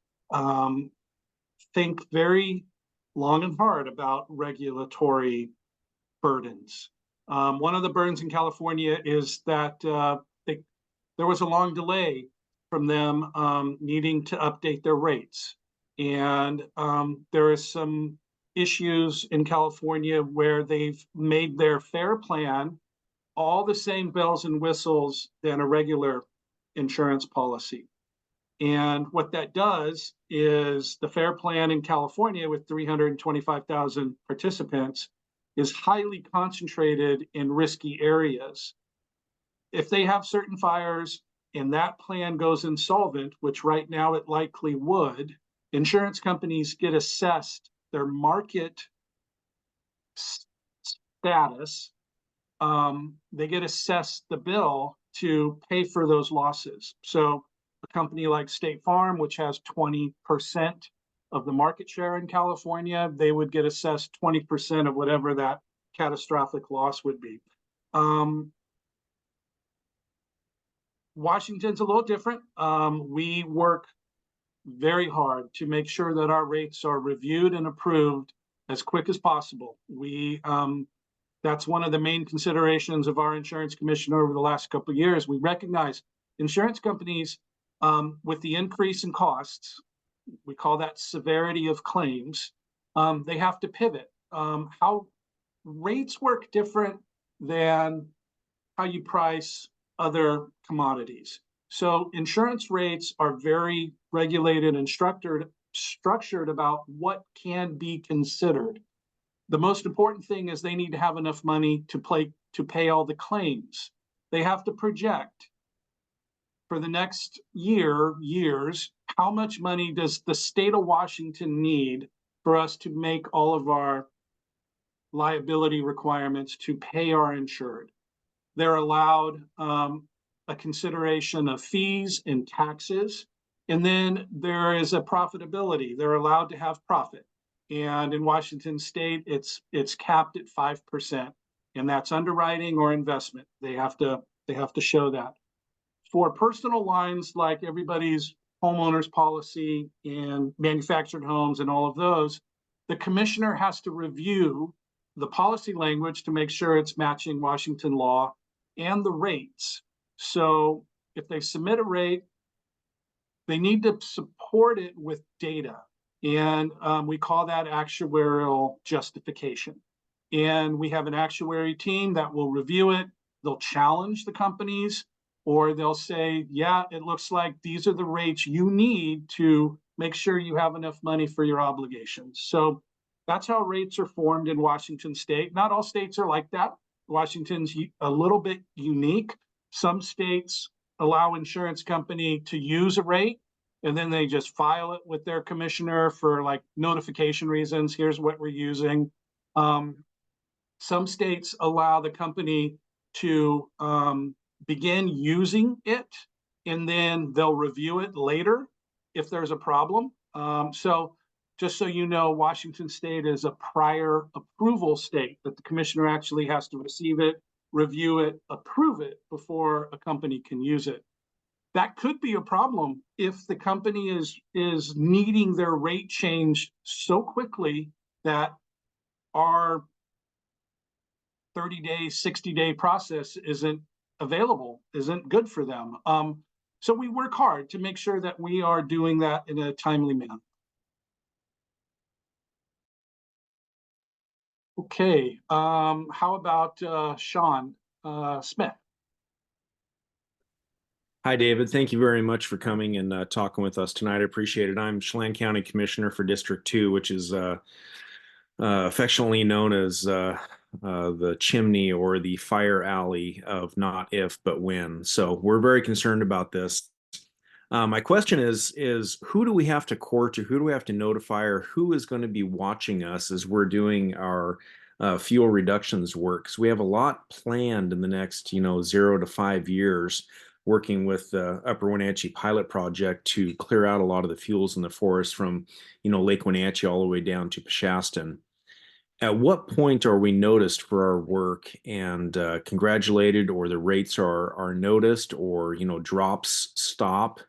think very long and hard about regulatory burdens. One of the burdens in California is that there was a long delay from them needing to update their rates. And there is some issues in California where they've made their FAIR plan all the same bells and whistles than a regular insurance policy. And what that does is the FAIR plan in California with 325,000 participants is highly concentrated in risky areas. If they have certain fires and that plan goes insolvent, which right now it likely would, insurance companies get assessed their market status. They get assessed the bill to pay for those losses. So a company like State Farm, which has 20% of the market share in California, they would get assessed 20% of whatever that catastrophic loss would be. Washington's a little different. We work very hard to make sure that our rates are reviewed and approved as quick as possible. That's one of the main considerations of our insurance commissioner over the last couple of years. We recognize insurance companies with the increase in costs, we call that severity of claims, they have to pivot. How rates work different than how you price other commodities. So insurance rates are very regulated and structured about what can be considered. The most important thing is they need to have enough money to pay all the claims. They have to project for the next years, how much money does the state of Washington need for us to make all of our liability requirements to pay our insured. They're allowed a consideration of fees and taxes, and then there is a profitability. They're allowed to have profit. And in Washington state, it's capped at 5%, and that's underwriting or investment. They have to show that. For personal lines like everybody's homeowners policy and manufactured homes and all of those, the commissioner has to review the policy language to make sure it's matching Washington law and the rates. So if they submit a rate, they need to support it with data. And we call that actuarial justification. And we have an actuary team that will review it. They'll challenge the companies, or they'll say, yeah, it looks like these are the rates you need to make sure you have enough money for your obligations. So that's how rates are formed in Washington state. Not all states are like that. Washington's a little bit unique. Some states allow insurance company to use a rate, and then they just file it with their commissioner for like notification reasons. Here's what we're using. Some states allow the company to begin using it, and then they'll review it later if there's a problem. So just so you know, Washington State is a prior approval state, that the commissioner actually has to receive it, review it, approve it before a company can use it. That could be a problem if the company is needing their rate changed so quickly that our 30-day, 60-day process isn't available, isn't good for them. So we work hard to make sure that we are doing that in a timely manner. Okay, how about Sean Smith? Hi, David. Thank you very much for coming and talking with us tonight. I appreciate it. I'm Chelan County Commissioner for District 2, which is affectionately known as the chimney or the fire alley of not if, but when. So we're very concerned about this. My question is who do we have to court, or who do we have to notify, or who is going to be watching us as we're doing our fuel reductions work? Because we have a lot planned in the next, 0 to 5 years, working with the Upper Wenatchee pilot project to clear out a lot of the fuels in the forest from, Lake Wenatchee all the way down to Pashaston. At what point are we noticed for our work and congratulated, or the rates are noticed, or drops stop?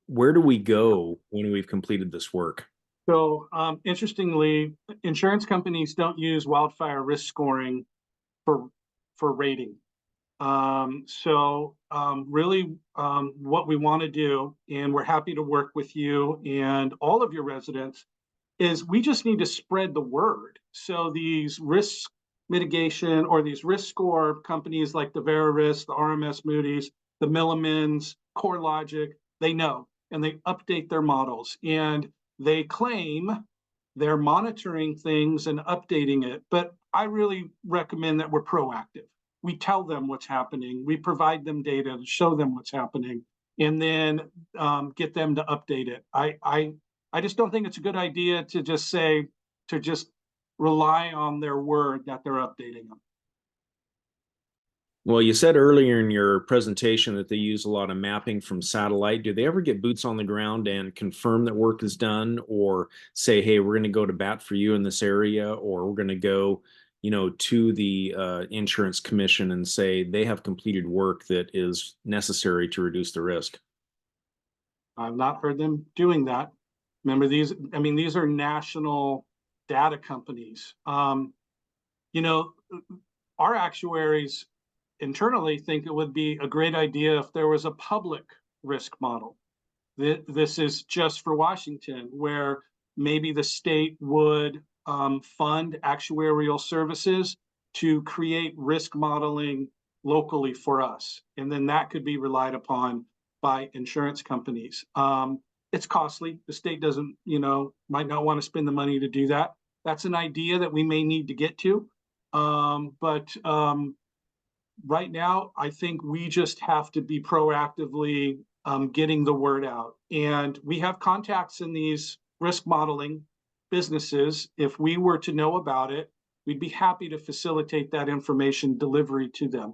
Where do we go when we've completed this work? So interestingly, insurance companies don't use wildfire risk scoring for rating. Really what we want to do, and we're happy to work with you and all of your residents, is we just need to spread the word. So these risk mitigation or these risk score companies like the Verisk, the RMS Moody's, the Millimans, CoreLogic, they know, and they update their models, and they claim they're monitoring things and updating it. But I really recommend that we're proactive. We tell them what's happening. We provide them data to show them what's happening, and then get them to update it. I just don't think it's a good idea to just rely on their word that they're updating them. Well, you said earlier in your presentation that they use a lot of mapping from satellite. Do they ever get boots on the ground and confirm that work is done, or say, hey, we're going to go to bat for you in this area, or we're going to go, to the insurance commission and say they have completed work that is necessary to reduce the risk? I've not heard them doing that. Remember, these are national data companies. Our actuaries internally think it would be a great idea if there was a public risk model. This is just for Washington, where maybe the state would fund actuarial services to create risk modeling locally for us. And then that could be relied upon by insurance companies. It's costly. The state doesn't, might not want to spend the money to do that. That's an idea that we may need to get to. But right now, I think we just have to be proactively getting the word out. And we have contacts in these risk modeling businesses. If we were to know about it, we'd be happy to facilitate that information delivery to them.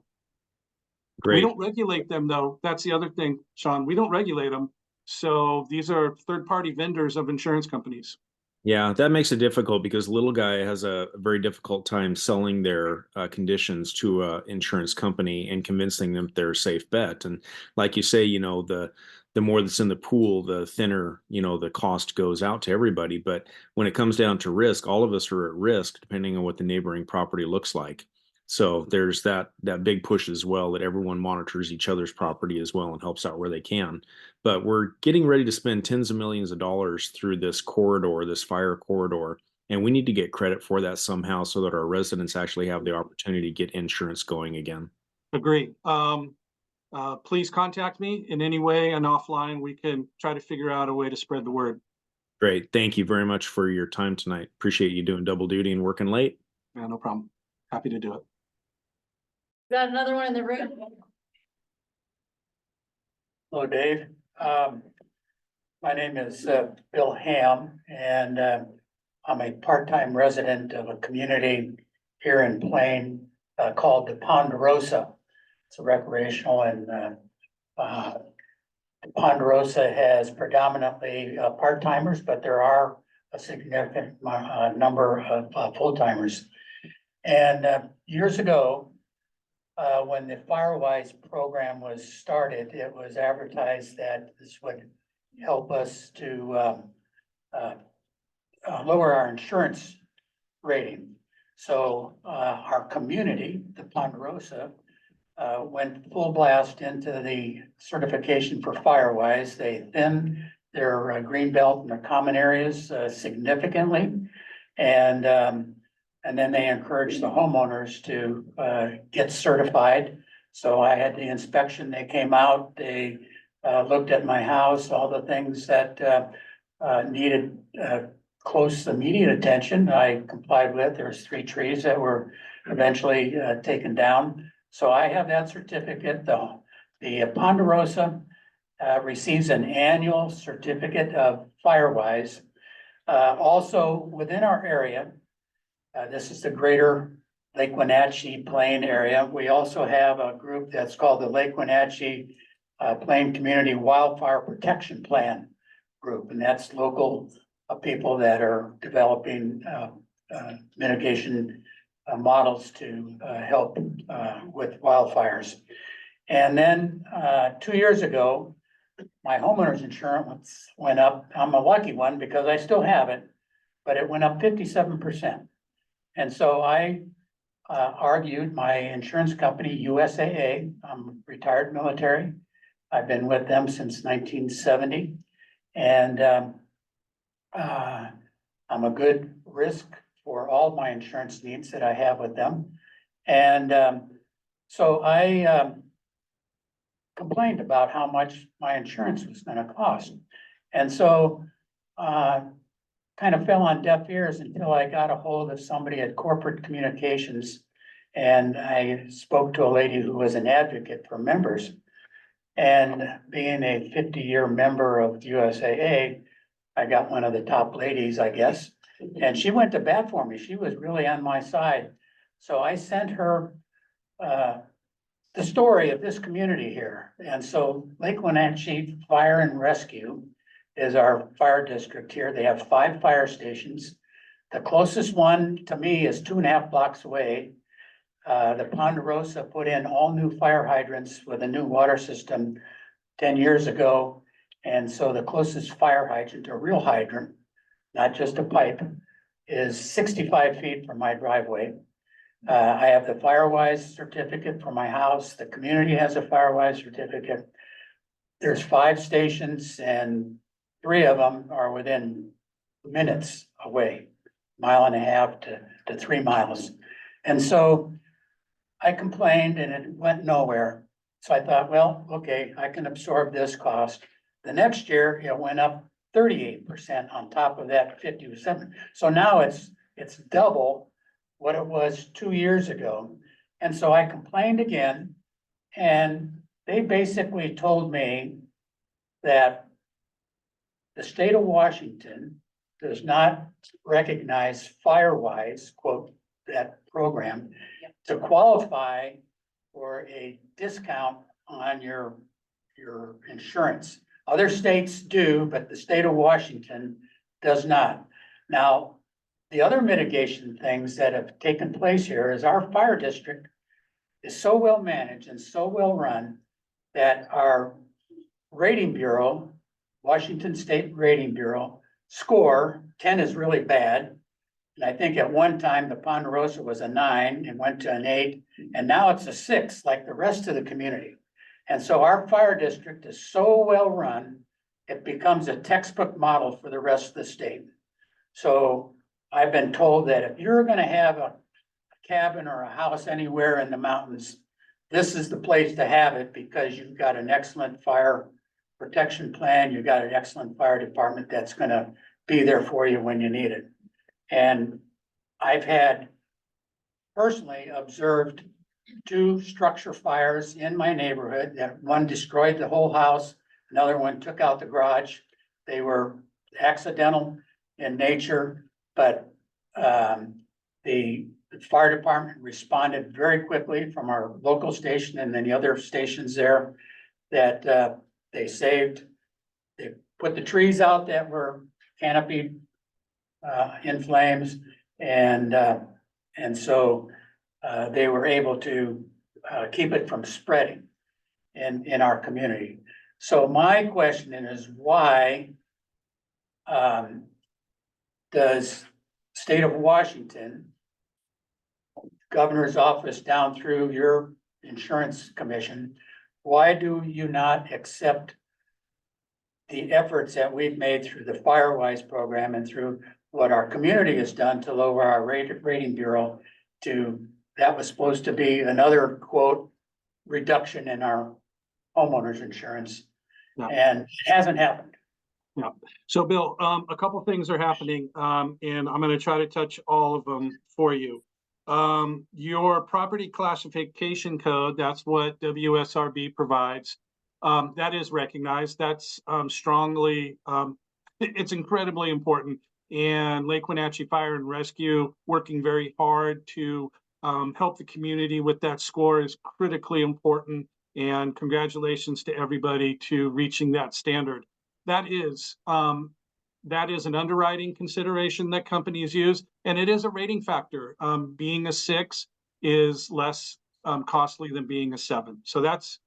Great. We don't regulate them, though. That's the other thing, Sean. We don't regulate them. So these are third-party vendors of insurance companies. Yeah, that makes it difficult because little guy has a very difficult time selling their conditions to an insurance company and convincing them they're a safe bet. And like you say, the more that's in the pool, the thinner, the cost goes out to everybody. But when it comes down to risk, all of us are at risk depending on what the neighboring property looks like. So there's that big push as well, that everyone monitors each other's property as well and helps out where they can. But we're getting ready to spend tens of millions of dollars through this corridor, this fire corridor, and we need to get credit for that somehow so that our residents actually have the opportunity to get insurance going again. Agree. Please contact me in any way, and offline we can try to figure out a way to spread the word. Great. Thank you very much for your time tonight. Appreciate you doing double duty and working late. Yeah, no problem. Happy to do it. Got another one in the room. Hello, Dave. My name is Bill Ham, and I'm a part-time resident of a community here in Plain called the Ponderosa. It's a recreational, and Ponderosa has predominantly part-timers, but there are a significant number of full-timers. And years ago, when the Firewise program was started, it was advertised that this would help us to lower our insurance rating. So our community, the Ponderosa, went full blast into the certification for Firewise. They thinned their green belt and their common areas significantly. And then they encouraged the homeowners to get certified. So I had the inspection, they came out, they looked at my house, all the things that needed close immediate attention, I complied with. There's 3 trees that were eventually taken down. So I have that certificate, though. The Ponderosa receives an annual certificate of Firewise. Also, within our area, this is the greater Lake Wenatchee Plain area. We also have a group that's called the Lake Wenatchee Plain Community Wildfire Protection Plan group, and that's local people that are developing mitigation models to help with wildfires. And then 2 years ago, my homeowner's insurance went up. I'm a lucky one because I still have it, but it went up 57%. And so I argued my insurance company, USAA, I'm retired military. I've been with them since 1970. And I'm a good risk for all my insurance needs that I have with them. And so I complained about how much my insurance was going to cost. And so kind of fell on deaf ears until I got a hold of somebody at corporate communications. And I spoke to a lady who was an advocate for members. And being a 50-year member of USAA, I got one of the top ladies, I guess, and she went to bat for me. She was really on my side. So I sent her the story of this community here. And so Lake Wenatchee Fire and Rescue is our fire district here. They have 5 fire stations. The closest one to me is 2.5 blocks away. The Ponderosa put in all new fire hydrants with a new water system 10 years ago. And so the closest fire hydrant, a real hydrant, not just a pipe, is 65 feet from my driveway. I have the Firewise certificate for my house. The community has a Firewise certificate. There's 5 stations and 3 of them are within minutes away, 1.5 to 3 miles. And so I complained and it went nowhere. So I thought, well, okay, I can absorb this cost. The next year, it went up 38% on top of that 57. So now it's double what it was 2 years ago. And so I complained again, and they basically told me that the state of Washington does not recognize Firewise, quote, that program, to qualify for a discount on your insurance. Other states do, but the state of Washington does not. Now, the other mitigation things that have taken place here is our fire district is so well managed and so well run that our rating bureau, Washington State Rating Bureau, score 10 is really bad. And I think at one time the Ponderosa was a 9 and went to an 8, and now it's a 6, like the rest of the community. And so our fire district is so well run, it becomes a textbook model for the rest of the state. So I've been told that if you're going to have a cabin or a house anywhere in the mountains, this is the place to have it because you've got an excellent fire protection plan. You've got an excellent fire department that's going to be there for you when you need it. And I've had personally observed 2 structure fires in my neighborhood. That one destroyed the whole house. Another one took out the garage. they were accidental in nature, but the fire department responded very quickly from our local station and then the other stations there that they saved. They put the trees out that were canopied in flames, and so they were able to keep it from spreading in our community. So my question is why does state of Washington, governor's office down through your insurance commission, why do you not accept the efforts that we've made through the FireWise program and through what our community has done to lower our rating bureau to, that was supposed to be another quote, reduction in our homeowners insurance. No. And it hasn't happened. So Bill, a couple things are happening, and I'm gonna try to touch all of them for you. Your property classification code, that's what WSRB provides. That is recognized. That's strongly, it's incredibly important. And Lake Wenatchee Fire and Rescue working very hard to help the community with that score is critically important. And congratulations to everybody to reaching that standard. That is an underwriting consideration that companies use, and it is a rating factor. Being a 6 is less costly than being a 7. So that's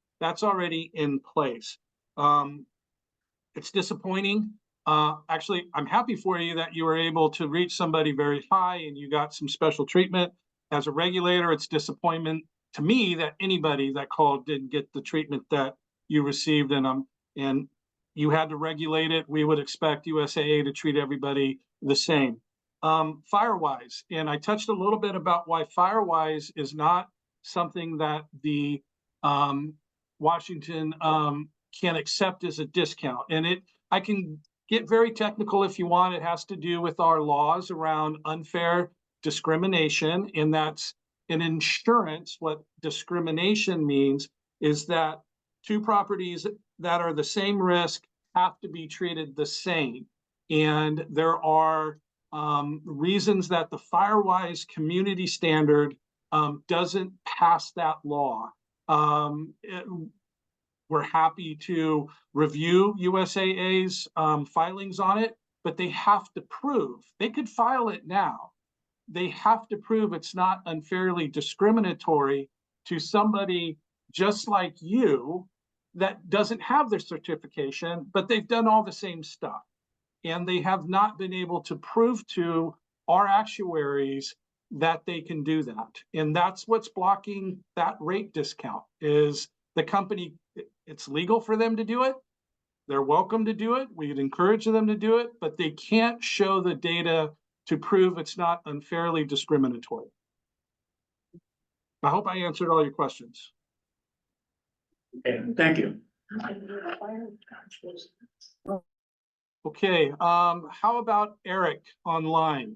already in place. It's disappointing. Actually, I'm happy for you that you were able to reach somebody very high and you got some special treatment. As a regulator, it's disappointment to me that anybody that called didn't get the treatment that you received, and you had to regulate it. We would expect USAA to treat everybody the same. FireWise, and I touched a little bit about why FireWise is not something that the Washington can accept as a discount. And I can get very technical if you want. It has to do with our laws around unfair discrimination, and that's in insurance. What discrimination means is that two properties that are the same risk have to be treated the same. And there are reasons that the FireWise community standard doesn't pass that law. We're happy to review USAA's filings on it, but they have to prove, they could file it now. They have to prove it's not unfairly discriminatory to somebody just like you that doesn't have their certification, but they've done all the same stuff. And they have not been able to prove to our actuaries that they can do that. And that's what's blocking that rate discount is the company. It's legal for them to do it. They're welcome to do it. We'd encourage them to do it, but they can't show the data to prove it's not unfairly discriminatory. I hope I answered all your questions. Okay, thank you. Okay, how about Eric online?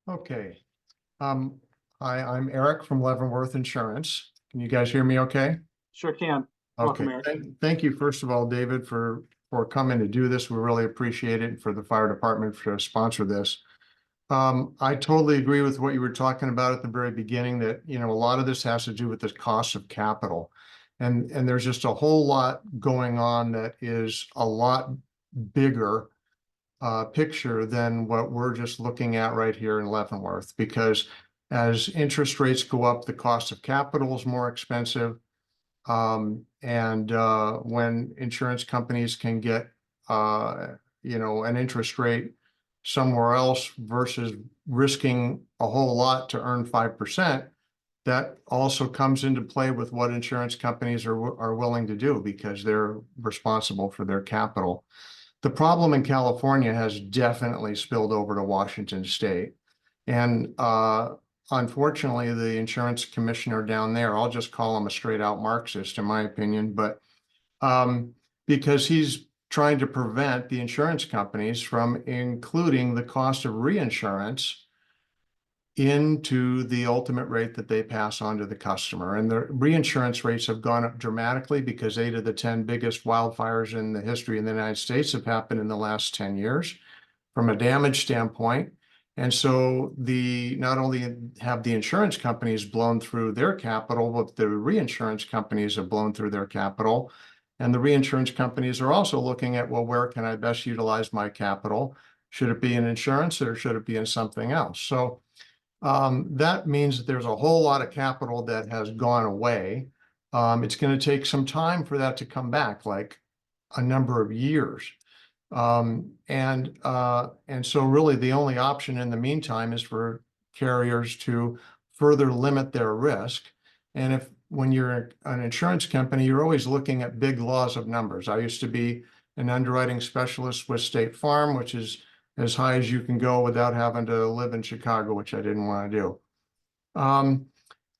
Okay. Hi, I'm Eric from Leavenworth Insurance. Can you guys hear me okay? Sure can. Okay, Welcome, Eric. thank you, first of all, David, for coming to do this. We really appreciate it, and for the fire department to sponsor this. I totally agree with what you were talking about at the very beginning, that, you know, a lot of this has to do with the cost of capital. And there's just a whole lot going on that is a lot bigger picture than what we're just looking at right here in Leavenworth, because as interest rates go up, the cost of capital is more expensive. And when insurance companies can get, you know, an interest rate somewhere else versus risking a whole lot to earn 5%, that also comes into play with what insurance companies are willing to do, because they're responsible for their capital. The problem in California has definitely spilled over to Washington State. And unfortunately, the insurance commissioner down there, I'll just call him a straight out Marxist in my opinion, but because he's trying to prevent the insurance companies from including the cost of reinsurance into the ultimate rate that they pass on to the customer. And the reinsurance rates have gone up dramatically because 8 of the 10 biggest wildfires in the history of the United States have happened in the last 10 years from a damage standpoint. And so not only have the insurance companies blown through their capital, but the reinsurance companies have blown through their capital. And the reinsurance companies are also looking at, well, where can I best utilize my capital? Should it be in insurance or should it be in something else? So that means that there's a whole lot of capital that has gone away. It's going to take some time for that to come back, like a number of years. And so really the only option in the meantime is for carriers to further limit their risk. And when you're an insurance company, you're always looking at big laws of numbers. I used to be an underwriting specialist with State Farm, which is as high as you can go without having to live in Chicago, which I didn't want to do.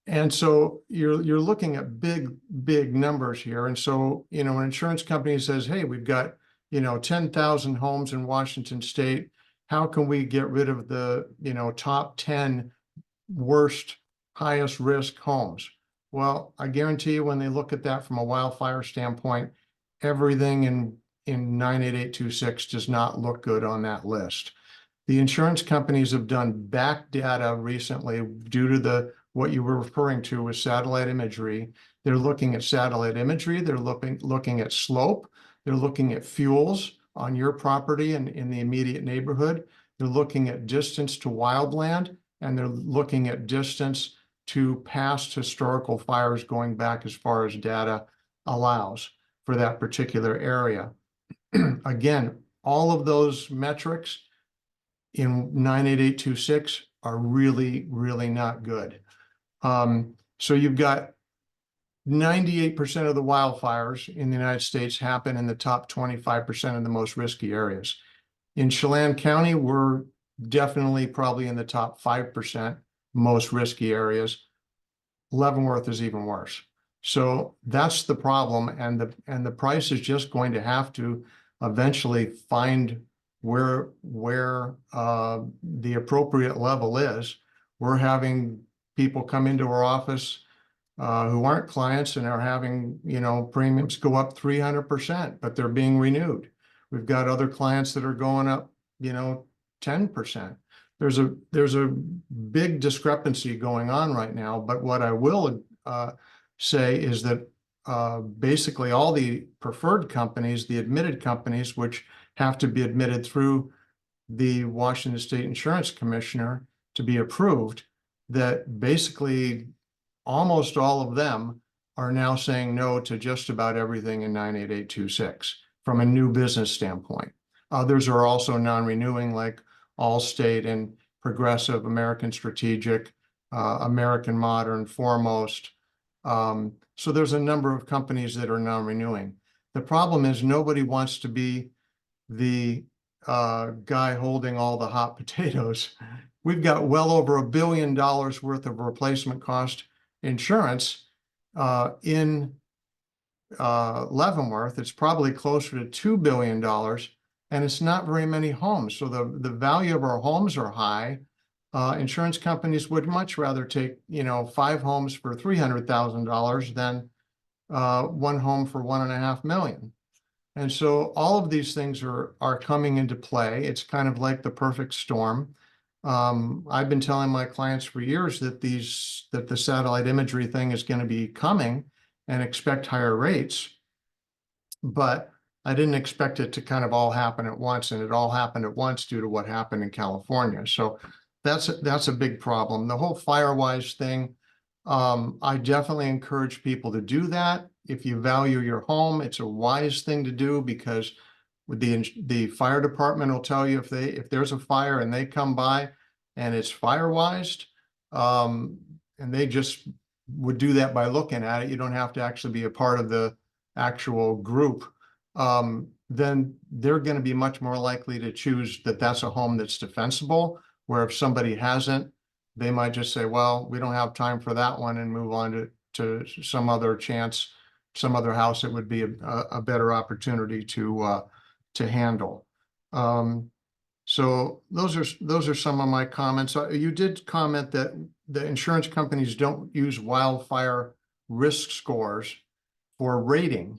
And so you're looking at big numbers here. And so, an insurance company says, hey, we've got, 10,000 homes in Washington State. How can we get rid of the, top 10 worst, highest risk homes? Well, I guarantee you when they look at that from a wildfire standpoint, everything in 98826 does not look good on that list. The insurance companies have done back data recently due to what you were referring to with satellite imagery. They're looking at satellite imagery. They're looking at slope. They're looking at fuels on your property and in the immediate neighborhood. They're looking at distance to wildland, and they're looking at distance to past historical fires going back as far as data allows for that particular area. Again, all of those metrics in 98826 are really, really not good. So you've got 98% of the wildfires in the United States happen in the top 25% of the most risky areas. In Chelan County, we're definitely probably in the top 5% most risky areas. Leavenworth is even worse. So that's the problem, and the price is just going to have to eventually find where the appropriate level is. We're having people come into our office who aren't clients and are having, premiums go up 300%, but they're being renewed. We've got other clients that are going up, 10%. There's a big discrepancy going on right now, but what I will say is that basically all the preferred companies, the admitted companies, which have to be admitted through the Washington State Insurance Commissioner to be approved, that basically almost all of them are now saying no to just about everything in 98826 from a new business standpoint. Others are also non-renewing, like Allstate and Progressive, American Strategic, American Modern, Foremost. So there's a number of companies that are non-renewing. The problem is nobody wants to be the guy holding all the hot potatoes. We've got well over $1 billion worth of replacement cost insurance in Leavenworth. It's probably closer to $2 billion, and it's not very many homes. So the value of our homes are high. Insurance companies would much rather take, 5 homes for $300,000 than 1 home for $1.5 million. And so all of these things are coming into play. It's kind of like the perfect storm. I've been telling my clients for years that the satellite imagery thing is going to be coming and expect higher rates, but I didn't expect it to kind of all happen at once, and it all happened at once due to what happened in California. So that's a big problem. The whole FireWise thing, I definitely encourage people to do that. If you value your home, it's a wise thing to do, because the fire department will tell you if there's a fire and they come by and it's FireWised, and they just would do that by looking at it. You don't have to actually be a part of the actual group. Then they're going to be much more likely to choose that that's a home that's defensible, where if somebody hasn't, they might just say, well, we don't have time for that one, and move on to some other chance, some other house that would be a better opportunity to handle. So those are some of my comments. You did comment that the insurance companies don't use wildfire risk scores for rating.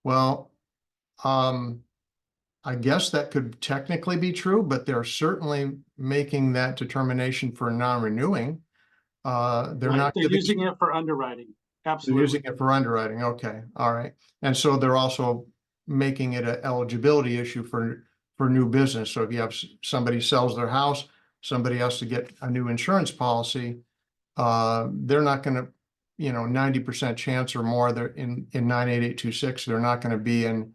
Well, I guess that could technically be true, but they're certainly making that determination for non-renewing. They're Right, not they're giving. using it for underwriting. They're Absolutely. using it for underwriting. Okay, all right. And so they're also making it an eligibility issue for new business. So if you have somebody sells their house, somebody has to get a new insurance policy. They're not going to, 90% chance or more, they're in 98826, they're not going to be in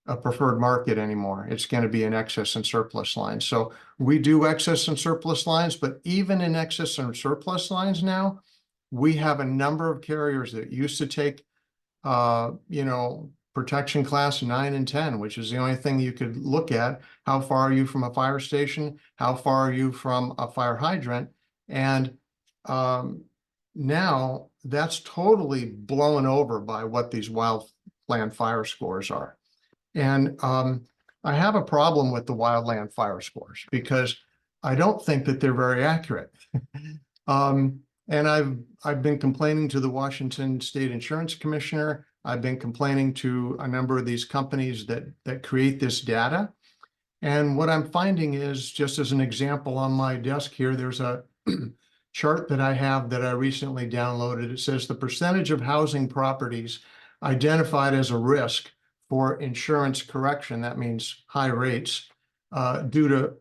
a preferred market anymore. It's going to be in excess and surplus lines. So we do excess and surplus lines, but even in excess and surplus lines now, we have a number of carriers that used to take, protection class 9 and 10, which is the only thing you could look at. How far are you from a fire station? How far are you from a fire hydrant? And now that's totally blown over by what these wildland fire scores are. And I have a problem with the wildland fire scores because I don't think that they're very accurate. And I've been complaining to the Washington State Insurance Commissioner. I've been complaining to a number of these companies that create this data. And what I'm finding is, just as an example, on my desk here, there's a chart that I have that I recently downloaded. It says the percentage of housing properties identified as a risk for insurance correction, that means high rates, due to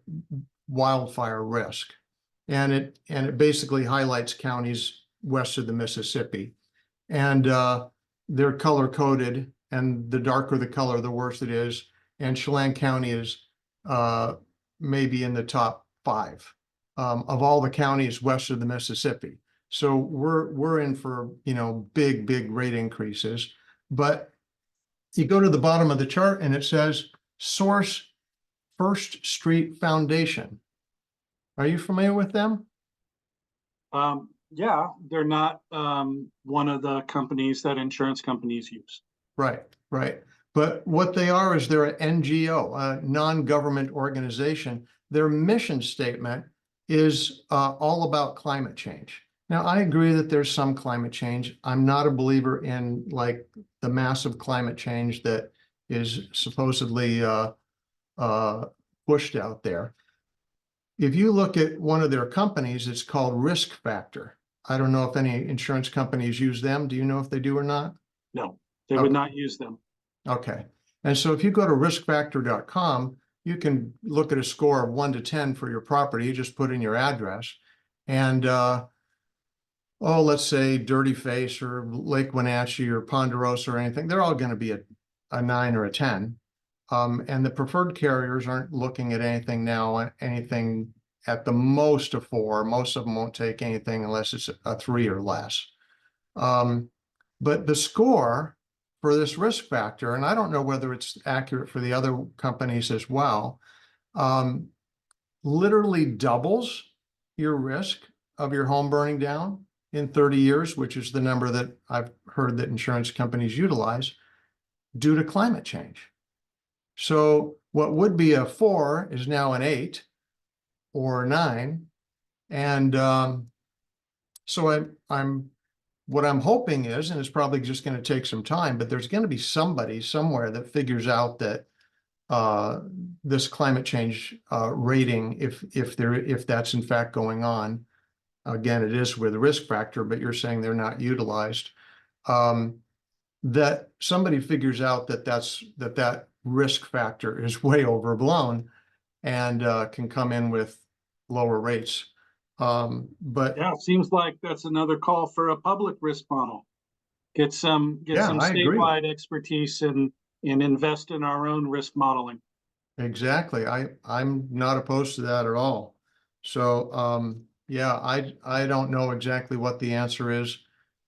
wildfire risk. And it basically highlights counties west of the Mississippi. And they're color coded, and the darker the color, the worse it is. And Chelan County is maybe in the top 5 of all the counties west of the Mississippi. So we're in for, big rate increases. But you go to the bottom of the chart and it says Source First Street Foundation. Are you familiar with them? Yeah, they're not one of the companies that insurance companies use. Right. But what they are is they're an NGO, a non-government organization. Their mission statement is all about climate change. Now, I agree that there's some climate change. I'm not a believer in like the massive climate change that is supposedly pushed out there. If you look at one of their companies, it's called Risk Factor. I don't know if any insurance companies use them. Do you know if they do or not? No, they would not use them. Okay. And so if you go to riskfactor.com, you can look at a score of 1 to 10 for your property. You just put in your address. And let's say Dirty Face or Lake Wenatchee or Ponderosa or anything, they're all going to be a 9 or a 10. And the preferred carriers aren't looking at anything now, anything at the most a 4. Most of them won't take anything unless it's a 3 or less. But the score for this risk factor, and I don't know whether it's accurate for the other companies as well, literally doubles your risk of your home burning down in 30 years, which is the number that I've heard that insurance companies utilize, due to climate change. So what would be a 4 is now an 8 or 9. And so what I'm hoping is, and it's probably just going to take some time, but there's going to be somebody somewhere that figures out that this climate change rating, if that's in fact going on, again, it is with a risk factor, but you're saying they're not utilized, that somebody figures out that risk factor is way overblown and can come in with lower rates. But yeah, it seems like that's another call for a public risk model. Get some I agree. statewide expertise and invest in our own risk modeling. Exactly. I'm not opposed to that at all. So yeah, I don't know exactly what the answer is.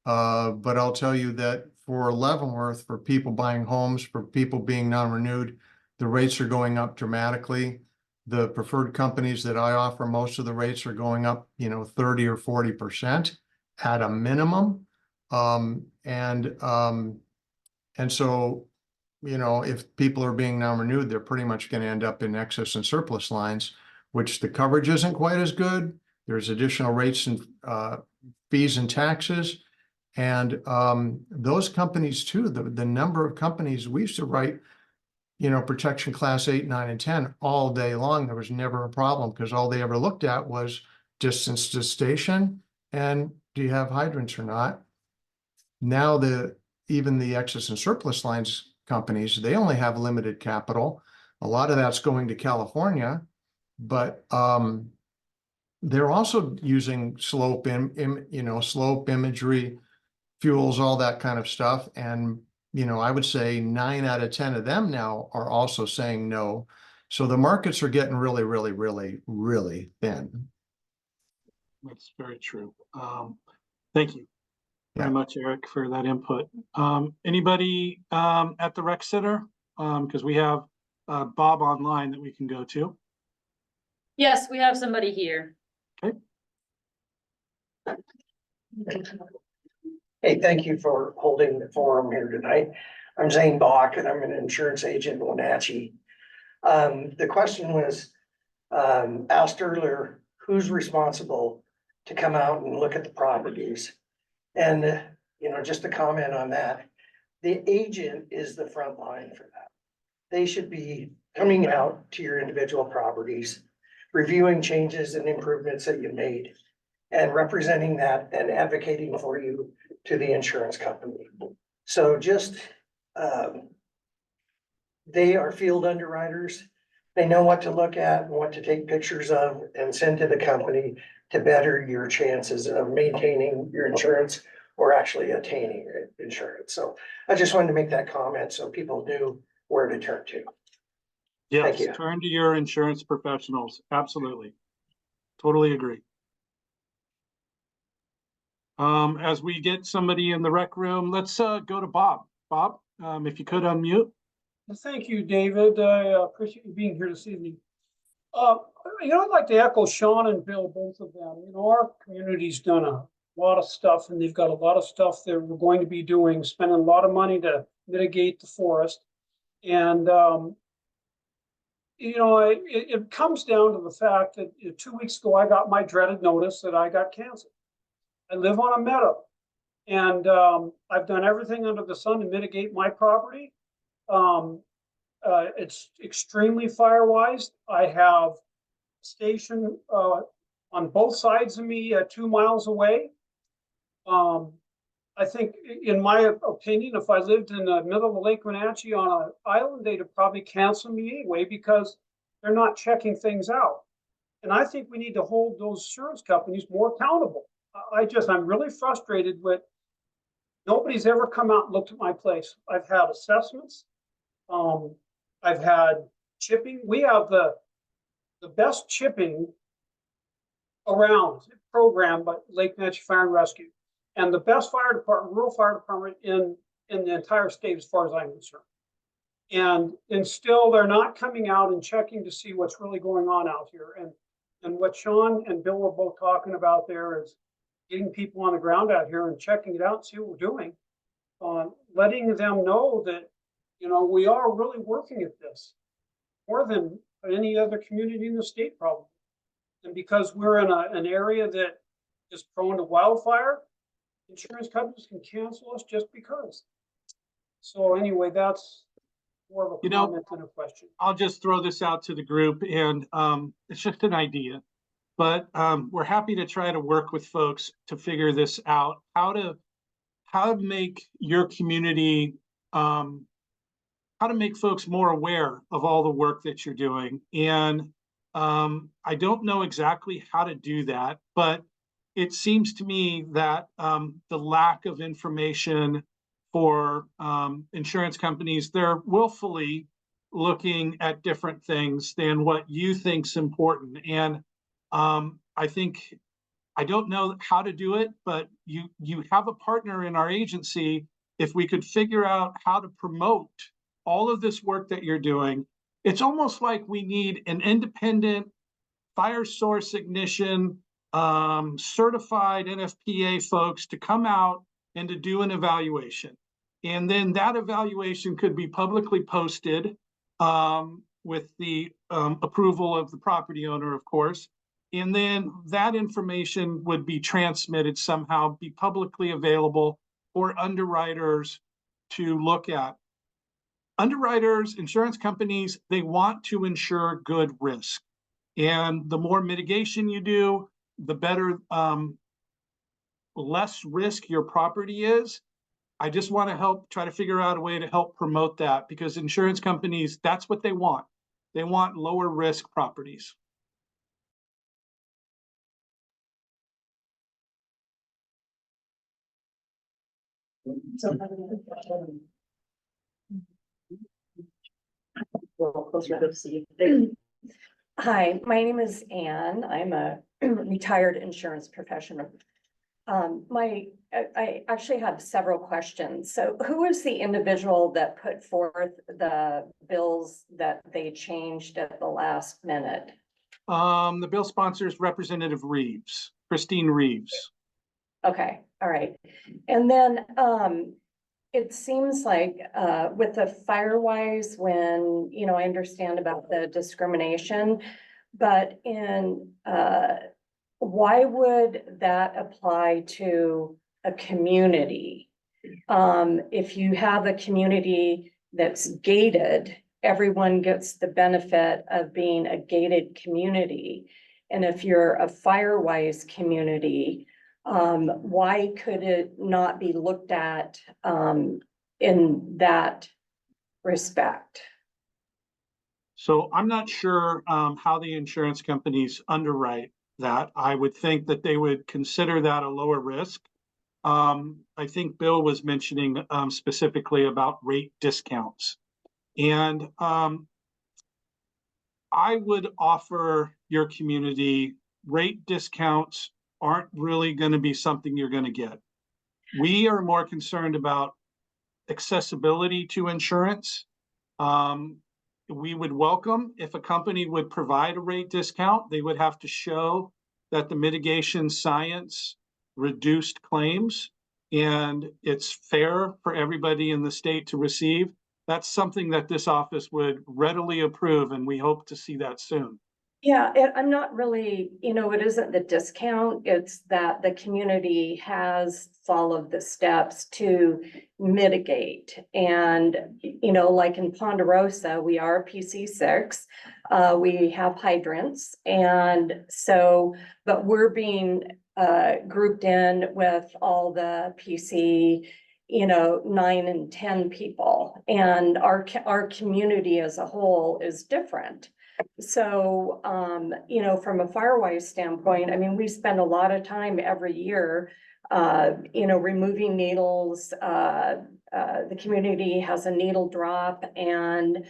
But I'll tell you that for Leavenworth, for people buying homes, for people being non-renewed, the rates are going up dramatically. The preferred companies that I offer, most of the rates are going up, 30 or 40% at a minimum. And so, if people are being non-renewed, they're pretty much going to end up in excess and surplus lines, which the coverage isn't quite as good. There's additional rates and fees and taxes. And those companies too, the number of companies, we used to write, protection class 8, 9, and 10 all day long. There was never a problem because all they ever looked at was distance to station and do you have hydrants or not? Now even the excess and surplus lines companies, they only have limited capital. A lot of that's going to California, but they're also using slope slope imagery, fuels, all that kind of stuff. And, I would say 9 out of 10 of them now are also saying no. So the markets are getting really, really, really, really thin. That's very true. Thank you very Yeah. much, Eric, for that input. Anybody at the rec center? Because we have Bob online that we can go to. Yes, we have somebody here. Hey, thank you for holding the forum here tonight. I'm Zane Bach and I'm an insurance agent in Wenatchee. The question was asked earlier, who's responsible to come out and look at the properties? And, just to comment on that, the agent is the front line for that. They should be coming out to your individual properties, reviewing changes and improvements that you made, and representing that and advocating for you to the insurance company. So just, they are field underwriters. They know what to look at and what to take pictures of and send to the company to better your chances of maintaining your insurance or actually attaining your insurance. So I just wanted to make that comment so people knew where to turn to. Yes, you. turn to your insurance professionals. Absolutely. Totally agree. As we get somebody in the rec room, let's go to Bob. Bob, if you could unmute. Thank you, David. I appreciate you being here this evening. I'd like to echo Sean and Bill, both of them. Our community's done a lot of stuff and they've got a lot of stuff that we're going to be doing, spending a lot of money to mitigate the forest. And, it comes down to the fact that 2 weeks ago, I got my dreaded notice that I got cancer. I live on a meadow and I've done everything under the sun to mitigate my property. It's extremely fire wise. I have a station on both sides of me 2 miles away. I think, in my opinion, if I lived in the middle of Lake Wenatchee on an island, they'd have probably canceled me anyway because they're not checking things out. And I think we need to hold those insurance companies more accountable. I'm really frustrated with nobody's ever come out and looked at my place. I've had assessments. I've had chipping. We have the best chipping around program, but Lake Wenatchee Fire Rescue, and the best fire department, rural fire department in the entire state, as far as I'm concerned. And still, they're not coming out and checking to see what's really going on out here. And what Sean and Bill were both talking about there is getting people on the ground out here and checking it out and see what we're doing, letting them know that, we are really working at this more than any other community in the state, probably. And because we're in an area that is prone to wildfire, insurance companies can cancel us just because. So anyway, that's more of a comment than a question. I'll just throw this out to the group and it's just an idea. But we're happy to try to work with folks to figure this out, how to make your community, how to make folks more aware of all the work that you're doing. And I don't know exactly how to do that, but it seems to me that the lack of information for insurance companies, they're willfully looking at different things than what you think's important. And I don't know how to do it, but you have a partner in our agency. If we could figure out how to promote all of this work that you're doing, it's almost like we need an independent fire source ignition, certified NFPA folks to come out and to do an evaluation. And then that evaluation could be publicly posted. with the approval of the property owner, of course. And then that information would be transmitted somehow, be publicly available for underwriters to look at. Underwriters, insurance companies, they want to insure good risk. And the more mitigation you do, the better, less risk your property is. I just want to help try to figure out a way to help promote that, because insurance companies, that's what they want. They want lower risk properties. Hi, my name is Ann. I'm a retired insurance professional. I actually have several questions. So who is the individual that put forth the bills that they changed at the last minute? The bill sponsor is Representative Reeves, Christine Reeves. Okay, all right. And then, it seems like, with the Firewise, when, I understand about the discrimination, but why would that apply to a community? If you have a community that's gated, everyone gets the benefit of being a gated community. And if you're a Firewise community, why could it not be looked at in that respect? So I'm not sure how the insurance companies underwrite that. I would think that they would consider that a lower risk. I think Bill was mentioning specifically about rate discounts. And I would offer your community rate discounts aren't really going to be something you're going to get. We are more concerned about accessibility to insurance. We would welcome if a company would provide a rate discount. They would have to show that the mitigation science reduced claims and it's fair for everybody in the state to receive. That's something that this office would readily approve, and we hope to see that soon. Yeah, I'm not really, it isn't the discount, it's that the community has followed the steps to mitigate. And, like in Ponderosa, we are PC6, we have hydrants. And so, but we're being grouped in with all the PC, 9 and 10 people. And our community as a whole is different. So, from a Firewise standpoint, I mean, we spend a lot of time every year, removing needles. The community has a needle drop and,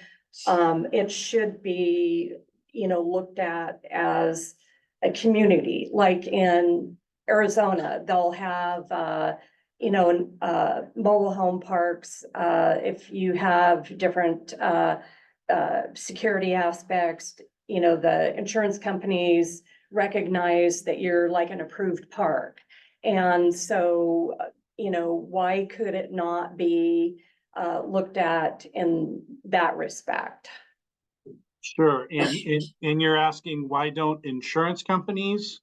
it should be, looked at as a community. Like in Arizona, they'll have, mobile home parks. If you have different, security aspects, the insurance companies recognize that you're like an approved park. And so, why could it not be looked at in that respect? Sure. And you're asking, why don't insurance companies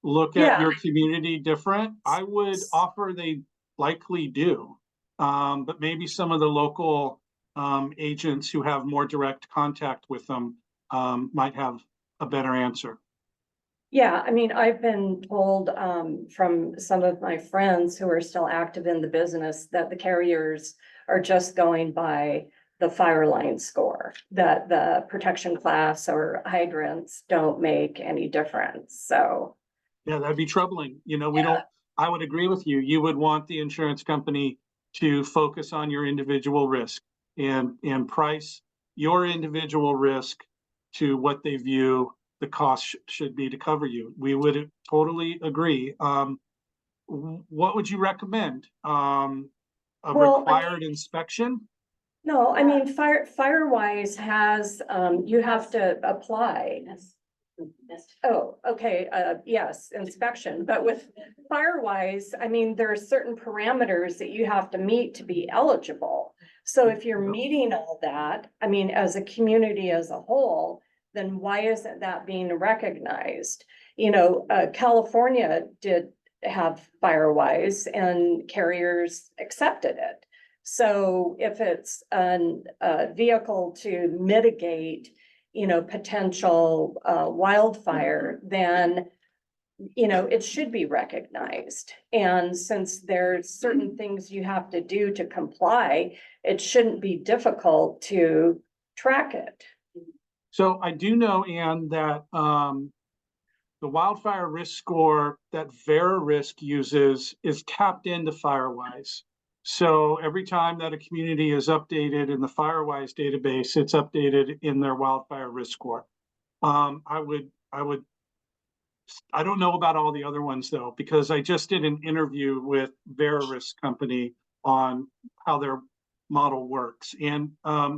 look at your community different? I would offer they likely do. But maybe some of the local agents who have more direct contact with them might have a better answer. Yeah, I mean, I've been told from some of my friends who are still active in the business that the carriers are just going by the fire line score, that the protection class or hydrants don't make any difference. So yeah, that'd be troubling. I would agree with you. You would want the insurance company to focus on your individual risk and price your individual risk to what they view the cost should be to cover you. We would totally agree. What would you recommend? Required inspection? no, I mean, Firewise has, you have to apply. Oh, okay, yes, inspection, but with Firewise, I mean, there are certain parameters that you have to meet to be eligible. So if you're meeting all that, I mean, as a community as a whole, then why isn't that being recognized? You know, California did have Firewise and carriers accepted it. So if it's a vehicle to mitigate, you know, potential wildfire, then, you know, it should be recognized. And since there's certain things you have to do to comply, it shouldn't be difficult to track it. So I do know, Ann, that the wildfire risk score that VeriRisk uses is tapped into Firewise. So every time that a community is updated in the Firewise database, it's updated in their wildfire risk score. I don't know about all the other ones though, because I just did an interview with VeriRisk company on how their model works. And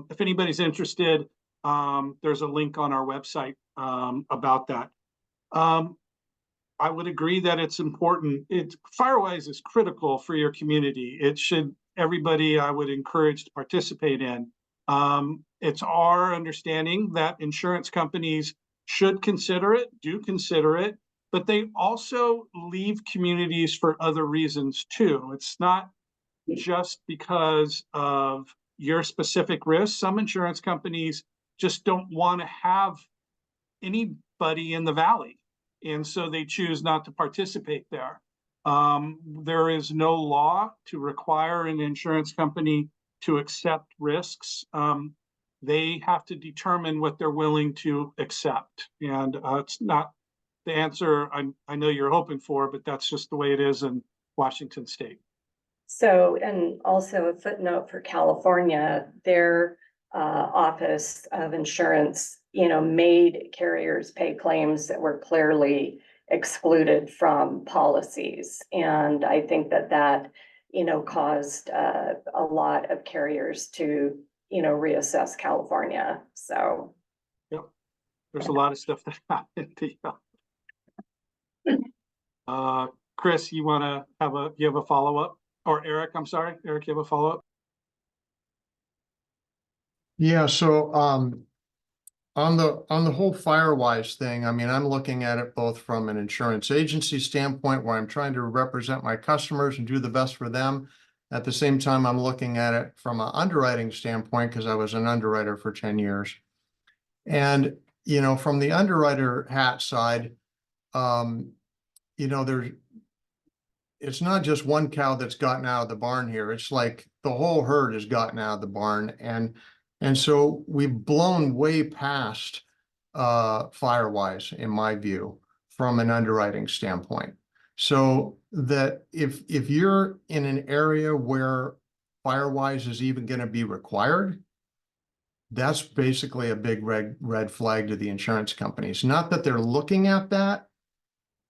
if anybody's interested, there's a link on our website about that. I would agree that it's important. Firewise is critical for your community. It should, everybody I would encourage to participate in. It's our understanding that insurance companies should consider it, do consider it, but they also leave communities for other reasons too. It's not just because of your specific risk. Some insurance companies just don't want to have anybody in the valley, and so they choose not to participate there. There is no law to require an insurance company to accept risks. They have to determine what they're willing to accept, and it's not the answer I know you're hoping for, but that's just the way it is in Washington State. So, and also a footnote for California, their Office of Insurance, you know, made carriers pay claims that were clearly excluded from policies. And I think that, you know, caused a lot of carriers to, you know, reassess California. So. Yep. There's a lot of stuff that happened. Chris, you want to have a follow-up? Or Eric, I'm sorry, Eric, you have a follow-up? Yeah, so on the whole Firewise thing, I mean, I'm looking at it both from an insurance agency standpoint where I'm trying to represent my customers and do the best for them. At the same time, I'm looking at it from an underwriting standpoint because I was an underwriter for 10 years. And, you know, from the underwriter hat side, you know, it's not just one cow that's gotten out of the barn here. It's like the whole herd has gotten out of the barn. And so we've blown way past Firewise, in my view, from an underwriting standpoint. So that if you're in an area where Firewise is even going to be required, that's basically a big red flag to the insurance companies. Not that they're looking at that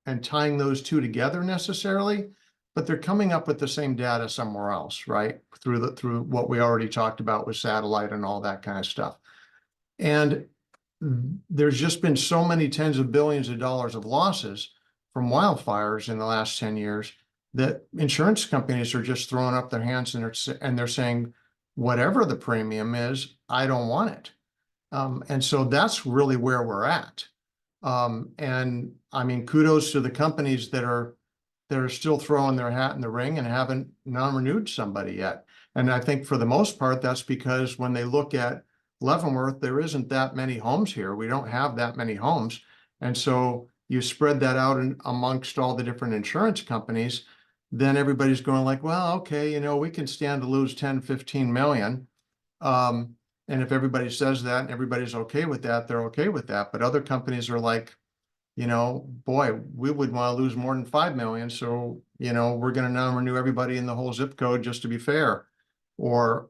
and tying those two together necessarily, but they're coming up with the same data somewhere else, right? Through what we already talked about with satellite and all that kind of stuff. And there's just been so many tens of billions of dollars of losses from wildfires in the last 10 years that insurance companies are just throwing up their hands and they're saying, whatever the premium is, I don't want it. And so that's really where we're at. And I mean, kudos to the companies that are still throwing their hat in the ring and haven't non-renewed somebody yet. And I think for the most part, that's because when they look at Leavenworth, there isn't that many homes here. We don't have that many homes. And so you spread that out amongst all the different insurance companies, then everybody's going like, well, okay, you know, we can stand to lose 10, 15 million. And if everybody says that and everybody's okay with that, they're okay with that. But other companies are like, you know, boy, we would want to lose more than 5 million. So, you know, we're going to non-renew everybody in the whole zip code just to be fair. Or,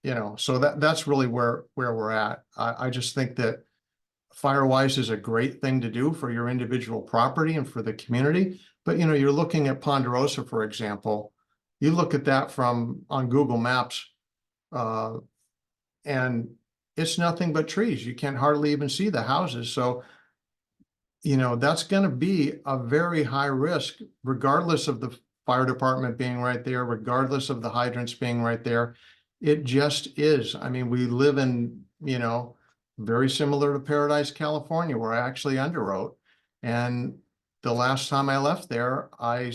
you know, so that's really where we're at. I just think that Firewise is a great thing to do for your individual property and for the community. But, you know, you're looking at Ponderosa, for example, you look at that on Google Maps, and it's nothing but trees. You can hardly even see the houses. So, you know, that's going to be a very high risk, regardless of the fire department being right there, regardless of the hydrants being right there. It just is. I mean, we live in, very similar to Paradise, California, where I actually underwrote. And the last time I left there, I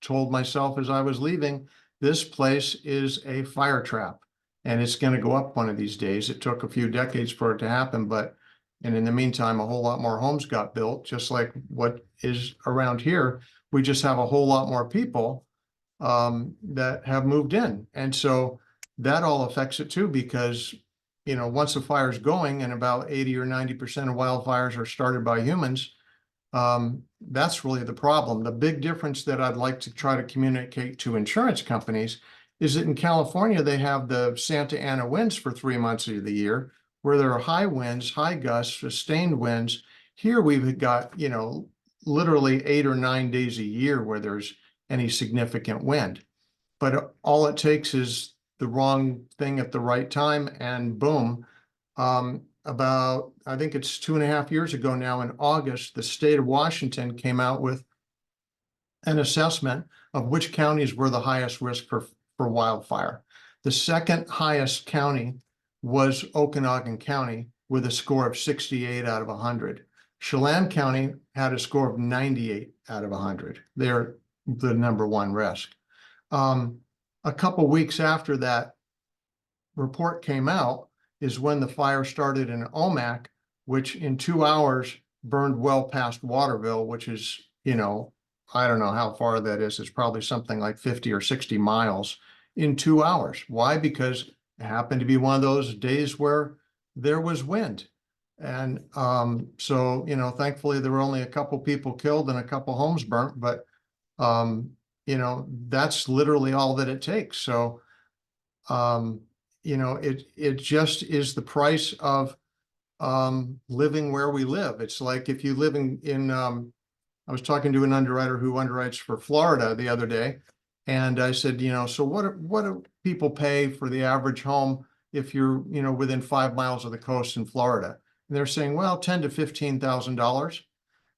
told myself as I was leaving, this place is a fire trap and it's going to go up one of these days. It took a few decades for it to happen, and in the meantime, a whole lot more homes got built, just like what is around here. We just have a whole lot more people that have moved in. And so that all affects it too, because, once a fire's going and about 80 or 90% of wildfires are started by humans, that's really the problem. The big difference that I'd like to try to communicate to insurance companies is that in California, they have the Santa Ana winds for 3 months of the year, where there are high winds, high gusts, sustained winds. Here we've got, literally 8 or 9 days a year where there's any significant wind. But all it takes is the wrong thing at the right time, and boom. I think it's 2.5 years ago now, in August, the state of Washington came out with an assessment of which counties were the highest risk for wildfire. The second highest county was Okanagan County with a score of 68 out of 100. Chelan County had a score of 98 out of 100. They're the number one risk. A couple weeks after that report came out is when the fire started in Omak, which in 2 hours burned well past Waterville, which is, I don't know how far that is. It's probably something like 50 or 60 miles in 2 hours. Why? Because it happened to be one of those days where there was wind. And so, thankfully there were only a couple people killed and a couple homes burnt, but that's literally all that it takes. So, it just is the price of living where we live. It's like if you live in I was talking to an underwriter who underwrites for Florida the other day, and I said, so what do people pay for the average home if you're, within 5 miles of the coast in Florida? And they're saying, well, $10,000 to $15,000,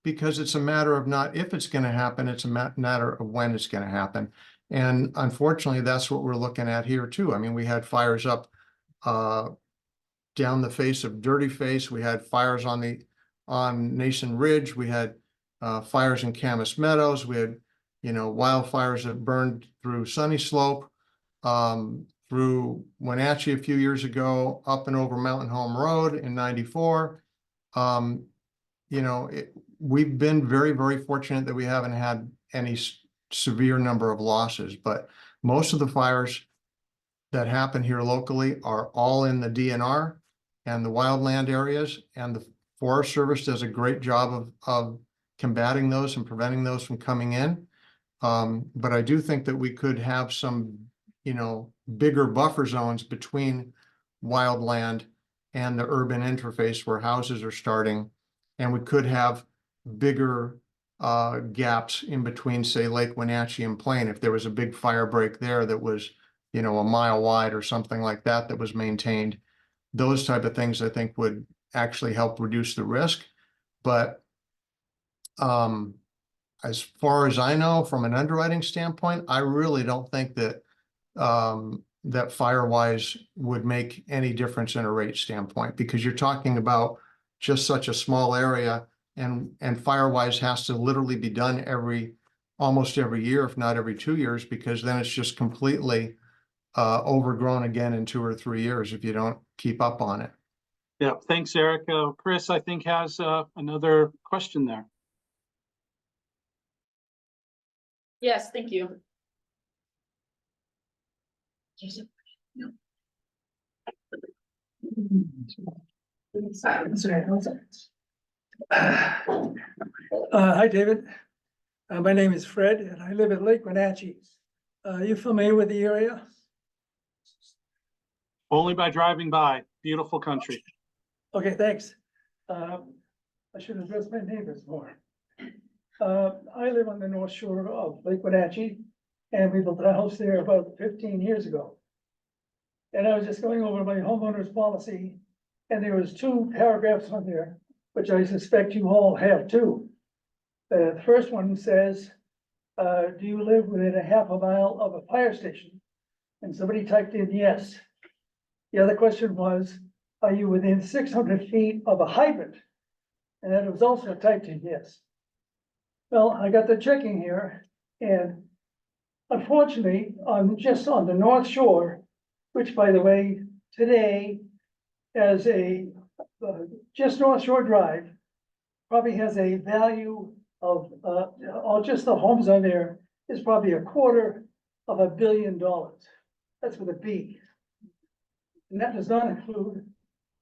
because it's a matter of not if it's going to happen, it's a matter of when it's going to happen. And unfortunately, that's what we're looking at here too. I mean, we had fires up down the face of Dirty Face. We had fires on Nason Ridge. We had fires in Camas Meadows. We had, wildfires that burned through Sunny Slope, through Wenatchee a few years ago, up and over Mountain Home Road in 94. We've been very, very fortunate that we haven't had any severe number of losses, but most of the fires that happen here locally are all in the DNR and the wildland areas, and the Forest Service does a great job of combating those and preventing those from coming in. But I do think that we could have some, bigger buffer zones between wildland and the urban interface where houses are starting. And we could have bigger gaps in between, say, Lake Wenatchee and Plain. If there was a big fire break there that was, a mile wide or something like that, that was maintained, those type of things I think would actually help reduce the risk. But as far as I know, from an underwriting standpoint, I really don't think that that Firewise would make any difference in a rate standpoint, because you're talking about just such a small area, and Firewise has to literally be done almost every year, if not every 2 years, because then it's just completely overgrown again in 2 or 3 years if you don't keep up on it. Yeah, thanks, Eric. Chris, I think, has another question there. Yes, thank you. Hi, David. My name is Fred, and I live in Lake Wenatchee. You familiar with the area? Only by driving by. Beautiful country. Okay, thanks. I should address my neighbors more. I live on the north shore of Lake Wenatchee, and we built a house there about 15 years ago. And I was just going over my homeowners policy, and there was 2 paragraphs on there, which I suspect you all have too. The first one says, do you live within a half a mile of a fire station? And somebody typed in yes. The other question was, are you within 600 feet of a hydrant? And that was also typed in yes. Well, I got the checking here, and unfortunately, just on the North Shore, which by the way, today, as just North Shore Drive, probably has a value of, all just the homes on there is probably $250 million. That's with a B. And that does not include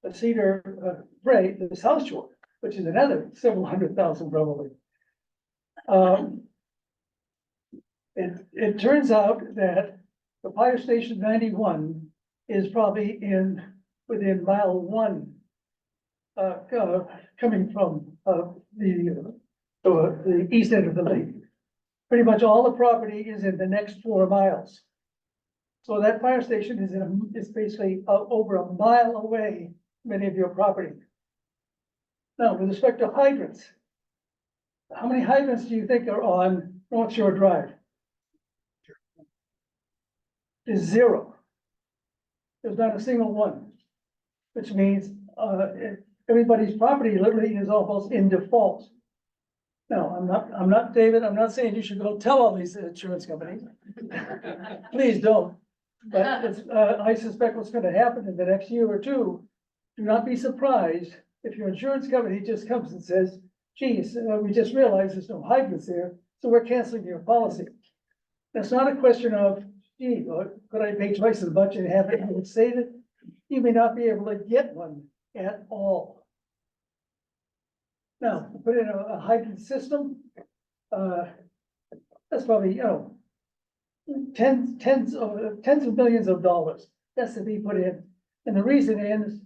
the Cedar Ray, the South Shore, which is another several hundred thousand probably. It turns out that the Fire Station 91 is probably within mile 1, coming from the east end of the lake. Pretty much all the property is in the next 4 miles. So that fire station is basically over a mile away from any of your property. Now, with respect to hydrants, how many hydrants do you think are on North Shore Drive? There's 0. There's not a single one, which means everybody's property literally is almost in default. No, I'm not, David, I'm not saying you should go tell all these insurance companies. Please don't. But I suspect what's gonna happen in the next year or two, do not be surprised if your insurance company just comes and says, geez, we just realized there's no hydrants there, so we're canceling your policy. That's not a question of, gee, could I pay twice as much and have it stated? You may not be able to get one at all. Now, put in a hydrant system, that's probably, tens of millions of dollars. That's to be put in. And the reason is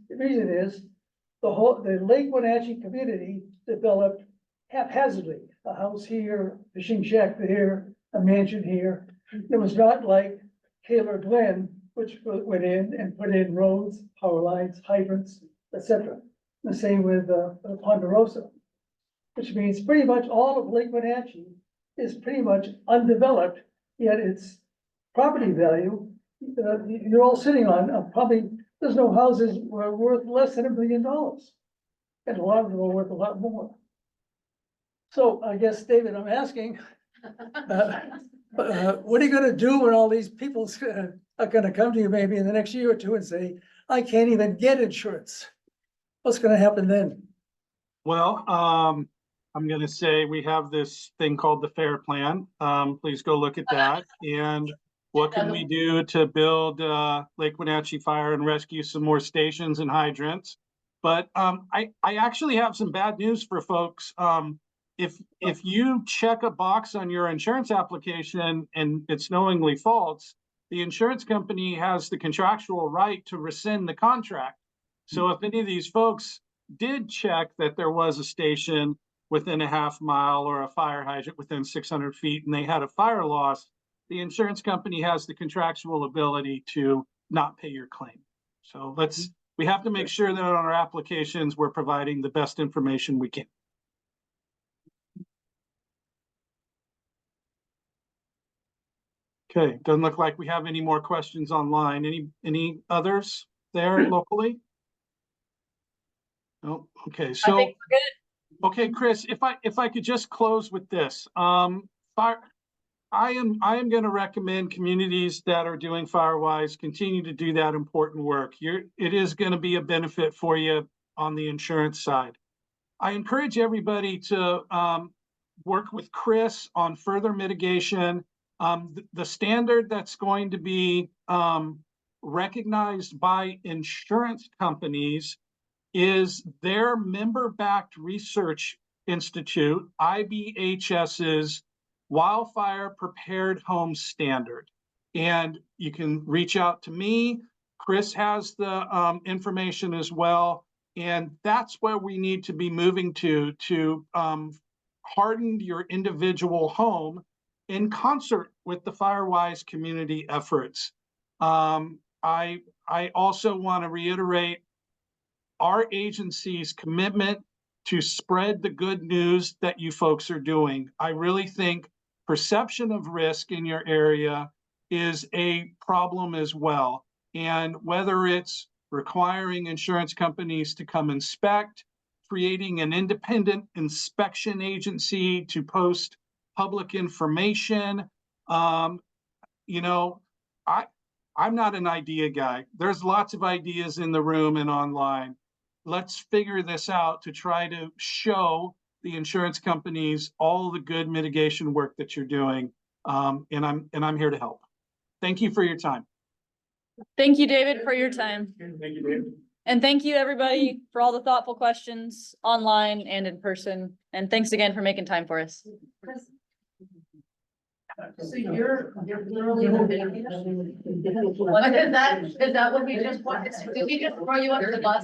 the Lake Wenatchee community developed haphazardly, a house here, fishing shack there, a mansion here. It was not like Taylor Glen, which went in and put in roads, power lines, hydrants, etc. The same with Ponderosa, which means pretty much all of Lake Wenatchee is pretty much undeveloped, yet its property value, you're all sitting on, probably, there's no houses were worth less than $1 million. And a lot of them are worth a lot more. So I guess, David, I'm asking, what are you gonna do when all these people are gonna come to you maybe in the next year or two and say, I can't even get insurance? What's gonna happen then? Well, I'm gonna say we have this thing called the FAIR Plan. Please go look at that. And what can we do to build Lake Wenatchee Fire and Rescue some more stations and hydrants? But I actually have some bad news for folks. If you check a box on your insurance application and it's knowingly false, the insurance company has the contractual right to rescind the contract. So if any of these folks did check that there was a station within a half mile or a fire hydrant within 600 feet and they had a fire loss, the insurance company has the contractual ability to not pay your claim. So we have to make sure that on our applications, we're providing the best information we can. Okay, doesn't look like we have any more questions online. Any others there locally? No, okay, I so, think we're good. okay, Chris, if I could just close with this, I am going to recommend communities that are doing FireWise continue to do that important work. It is going to be a benefit for you on the insurance side. I encourage everybody to work with Chris on further mitigation. The standard that's going to be recognized by insurance companies is their member-backed research institute, IBHS's Wildfire Prepared Home Standard. And you can reach out to me. Chris has the information as well. And that's where we need to be moving to harden your individual home in concert with the FireWise community efforts. I also want to reiterate our agency's commitment to spread the good news that you folks are doing. I really think perception of risk in your area is a problem as well. And whether it's requiring insurance companies to come inspect, creating an independent inspection agency to post public information. You know, I'm not an idea guy. There's lots of ideas in the room and online. Let's figure this out to try to show the insurance companies all the good mitigation work that you're doing. And I'm here to help. Thank you for your time. Thank you, David, for your time. Thank you, David. And thank you, everybody, for all the thoughtful questions online and in person. And thanks again for making time for us. So you're literally. Is that what we just, did we just throw you under the bus?